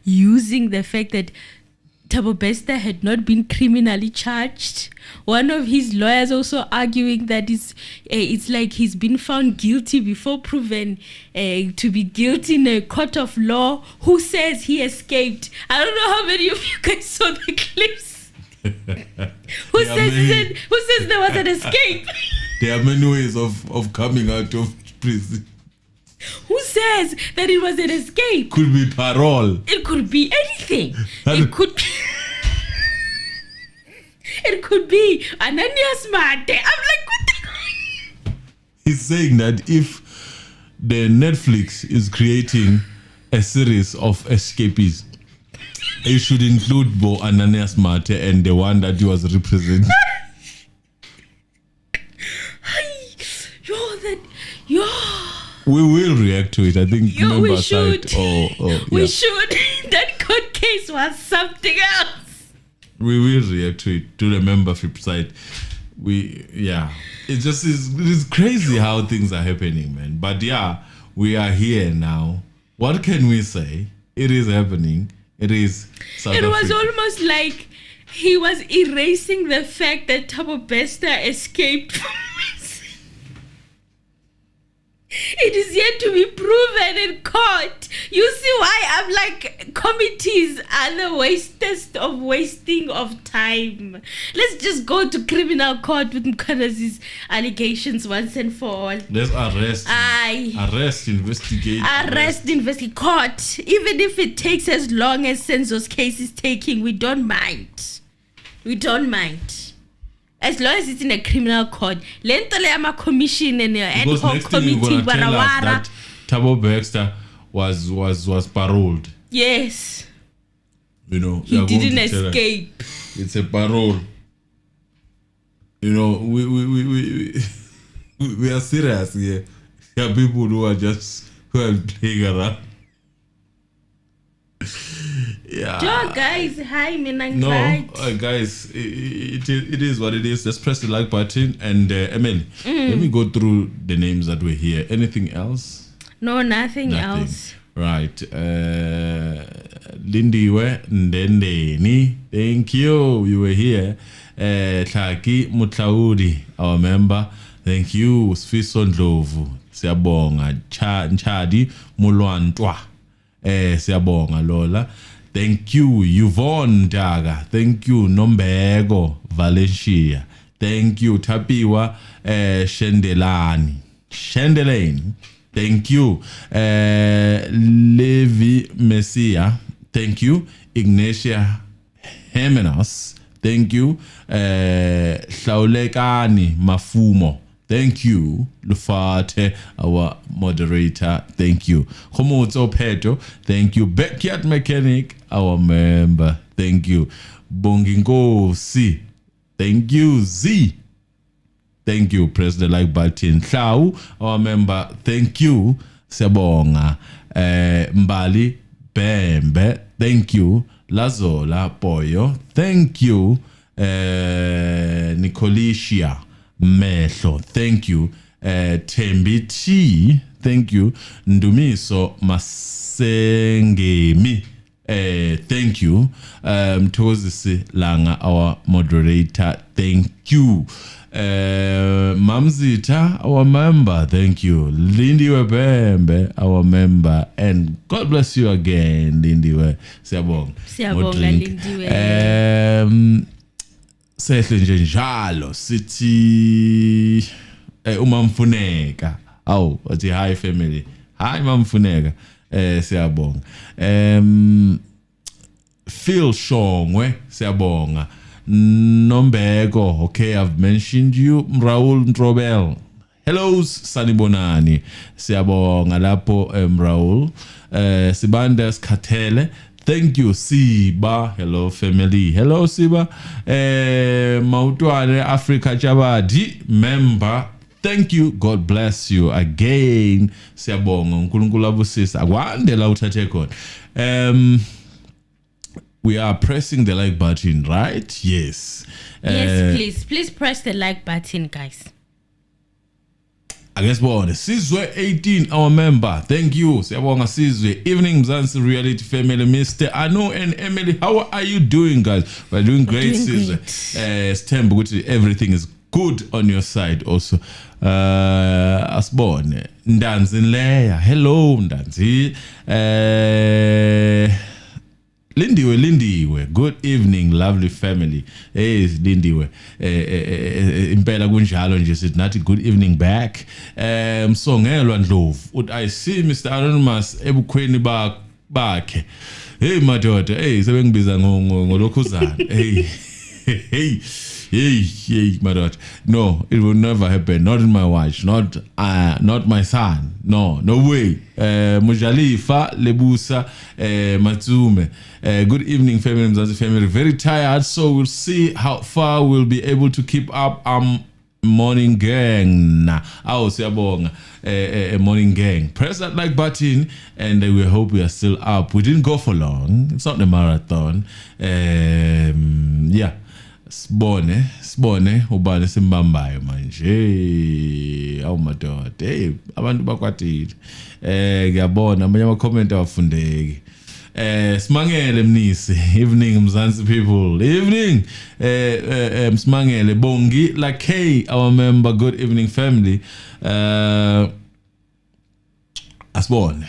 using the fact that Thabo Besta had not been criminally charged. One of his lawyers also arguing that it's like he's been found guilty before proven to be guilty in a court of law. Who says he escaped? I don't know how many of you guys saw the clips. Who says there was an escape? There are many ways of coming out of prison. Who says that it was an escape? Could be parole. It could be anything. It could be Ananias Mate. I'm like, what the? He's saying that if the Netflix is creating a series of escapees, it should include Bo Ananias Mate and the one that he was representing. We will react to it. I think we should. We should. That court case was something else. We will react to it, to the membership side. It just it's crazy how things are happening, man. But yeah, we are here now. What can we say? It is happening. It is South Africa. Was almost like he was erasing the fact that Thabo Besta escaped from prison. It is yet to be proven in court. You see why I'm like, committees are the wasting of time. Let's just go to criminal court with Mkhwanazi's allegations once and for all. Let's investigate. Court. Even if it takes as long as Senzo's case is taking, we don't mind. As long as it's in a criminal court. Lento le ama commission and ad hoc committee. Thabo Baxter was paroled. Yes. You know, he didn't escape. It's a parole. You know, we are serious here. There are people who are playing around. Yeah. Joe, guys, hi, No, guys, it is what it is. Just press the like button and Emily, let me go through the names that were here. Anything else? No, nothing else. Right. Lindiwe Ndendeni, thank you. You were here. Tlaki Mutlaudi, our member. Thank you. Sfiso Ndlovu, siyabonga. Nchadi Mulwantwa, siyabonga Lola. Thank you. Yvonne Daga. Thank you. Nombego Valencia. Thank you. Tapiwa Shendelani. Thank you. Levi Messia. Thank you. Ignatia Hemenos. Thank you. Shaulekani Mafumo. Thank you. Lufate, our moderator. Thank you. Homoto Pedro. Thank you. Backyard Mechanic, our member. Thank you. Bongingo C. Thank you. Z. Thank you. Press the like button. Shao, our member. Thank you. Sebonga. Mbali Bembe. Thank you. Lazola Boyo. Thank you. Nicolicia Mehlo. Thank you. Tembi T. Thank you. Ndumiso Masengemi. Thank you. Tozisi Langa, our moderator. Thank you. Mamzita, our member. Thank you. Lindiwe Bembe, our member. And God bless you again, Lindiwe. Siyabonga. Siyabonga, Lindiwe. Sehle nje njalo sithi umamfuneka. Awu, wathi hi family. Hi mamfuneka. Siyabonga. Phil Shongwe, siyabonga. Nombeko, okay, I've mentioned you. Raul Ntrobel. Hello, Sanibonani. Siyabonga lapho Raul. Sibandas Katele. Thank you, Siba. Hello, family. Hello, Siba. Mautwane Africa Chabadi, member. Thank you. God bless you again. Siyabonga. Nkulunkulu abusisa. Akwandela uthathe khona. We are pressing the like button, right? Yes. Yes, please. Please press the like button, guys. I guess what? Sizwe 18, our member. Thank you. Siyabonga Sizwe. Evening Mzansi Reality Family, Mr. Anu and Emily. How are you doing, guys? We're doing great, Sizwe. Stembu, everything is good on your side also. Asbone. Ndanzi Nleya. Hello, Ndanzi. Lindiwe. Good evening, lovely family. Hey, Lindiwe. Impela kunjalo nje sithi nathi good evening back. Msongelwa Ndlovu. I see Mr. Anonymous ebukhweni bakhe. Hey madoda, hey sebengibiza ngolokhuzana. Hey, my daughter. No, it will never happen. Not in my watch. Not my son. No way. Mujalifa Lebusa Matsume. Good evening, family. Very tired, so we'll see how far we'll be able to keep up. Morning gang. Siyabonga. Morning gang. Press that like button, and we hope we are still up. We didn't go for long. It's not a marathon. Yeah. Sibone ubani simbambayo manje awu madoda abantu bakwatile ngiyabona abanye ama comment awafundeki Smangele Mnisi. Evening Mzansi people. Evening Smangele Bongi Lakay, our member. Good evening family. Asbone.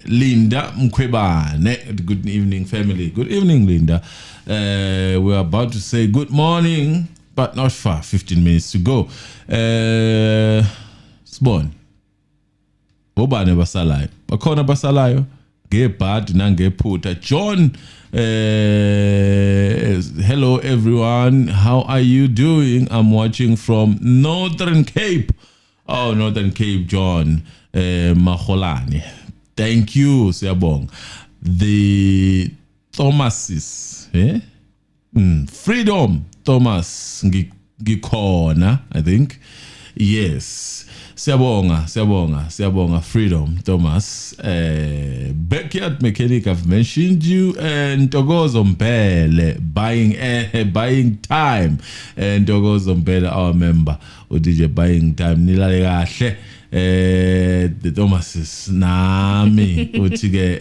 Linda Mkwebane. Good evening family. Good evening Linda. We're about to say good morning, but not far. 15 minutes to go. Sbone. Obane basalayo. Bakhona basalayo. Ngebhadi nangephutha. John. Hello everyone. How are you doing? I'm watching from Northern Cape. Oh, Northern Cape, John Maholani. Thank you, siyabonga. The Thomases, Freedom Thomas Gikhona, I think. Yes. Siyabonga. Freedom Thomas. Backyard Mechanic, I've mentioned you. And Togozo Mpele, buying time. And Togozo Mpele, our member, who did buying time. Nilale kahle. The Thomases nami uthi ke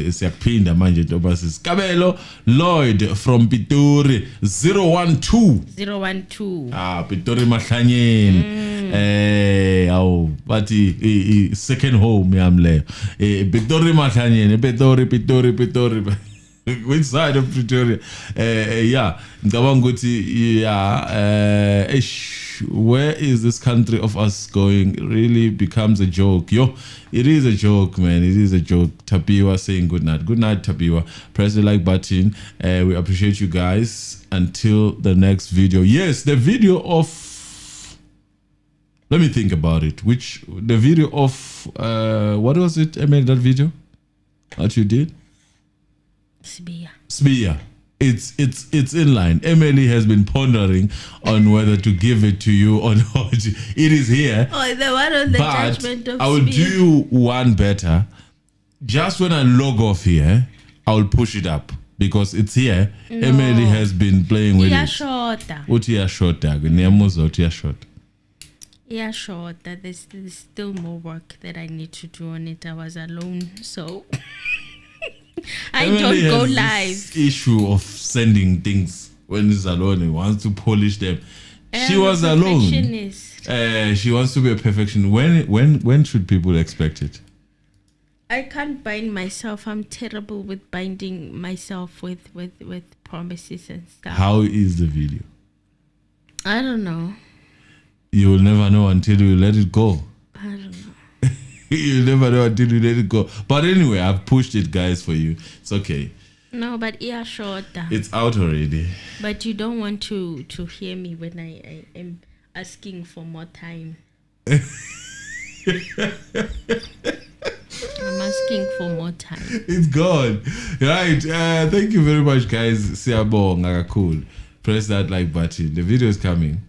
siyaphinda manje Thomases. Kabelo Lloyd from Pitori 012 Pitori Mahlanyeni bathi second home yami leyo Pitori Mahlanyeni Pitori which side of Pretoria? Ngicabanga ukuthi where is this country of us going? It really becomes a joke. It is a joke, man. It is a joke. Tapiwa saying good night. Good night, Tapiwa. Press the like button. We appreciate you guys. Until the next video. Yes, the video of... Let me think about it. The video of... what was it, Emily, that video that you did? Sbia. It's in line. Emily has been pondering on whether to give it to you or not. It is here. Oh, the one on the judgment of I will do you one better. Just when I log off here, I will push it up because it's here. No. Emily has been playing with it. Yeah, short. There's still more work that I need to do on it. I was alone, so... I don't go live. This issue of sending things when he's alone, he wants to polish them. She was alone. She wants to be a perfectionist. When should people expect it? I can't bind myself. I'm terrible with binding myself with promises and stuff. How is the video? I don't know. You will never know until you let it go. I don't know. You'll never know until you let it go. But anyway, I've pushed it, guys, for you. It's okay. No, but yeah, short. It's out already. But you don't want to hear me when I am asking for more time. I'm asking for more time. It's gone. Right. Thank you very much, guys. Siyabonga kakhulu. Press that like button. The video is coming.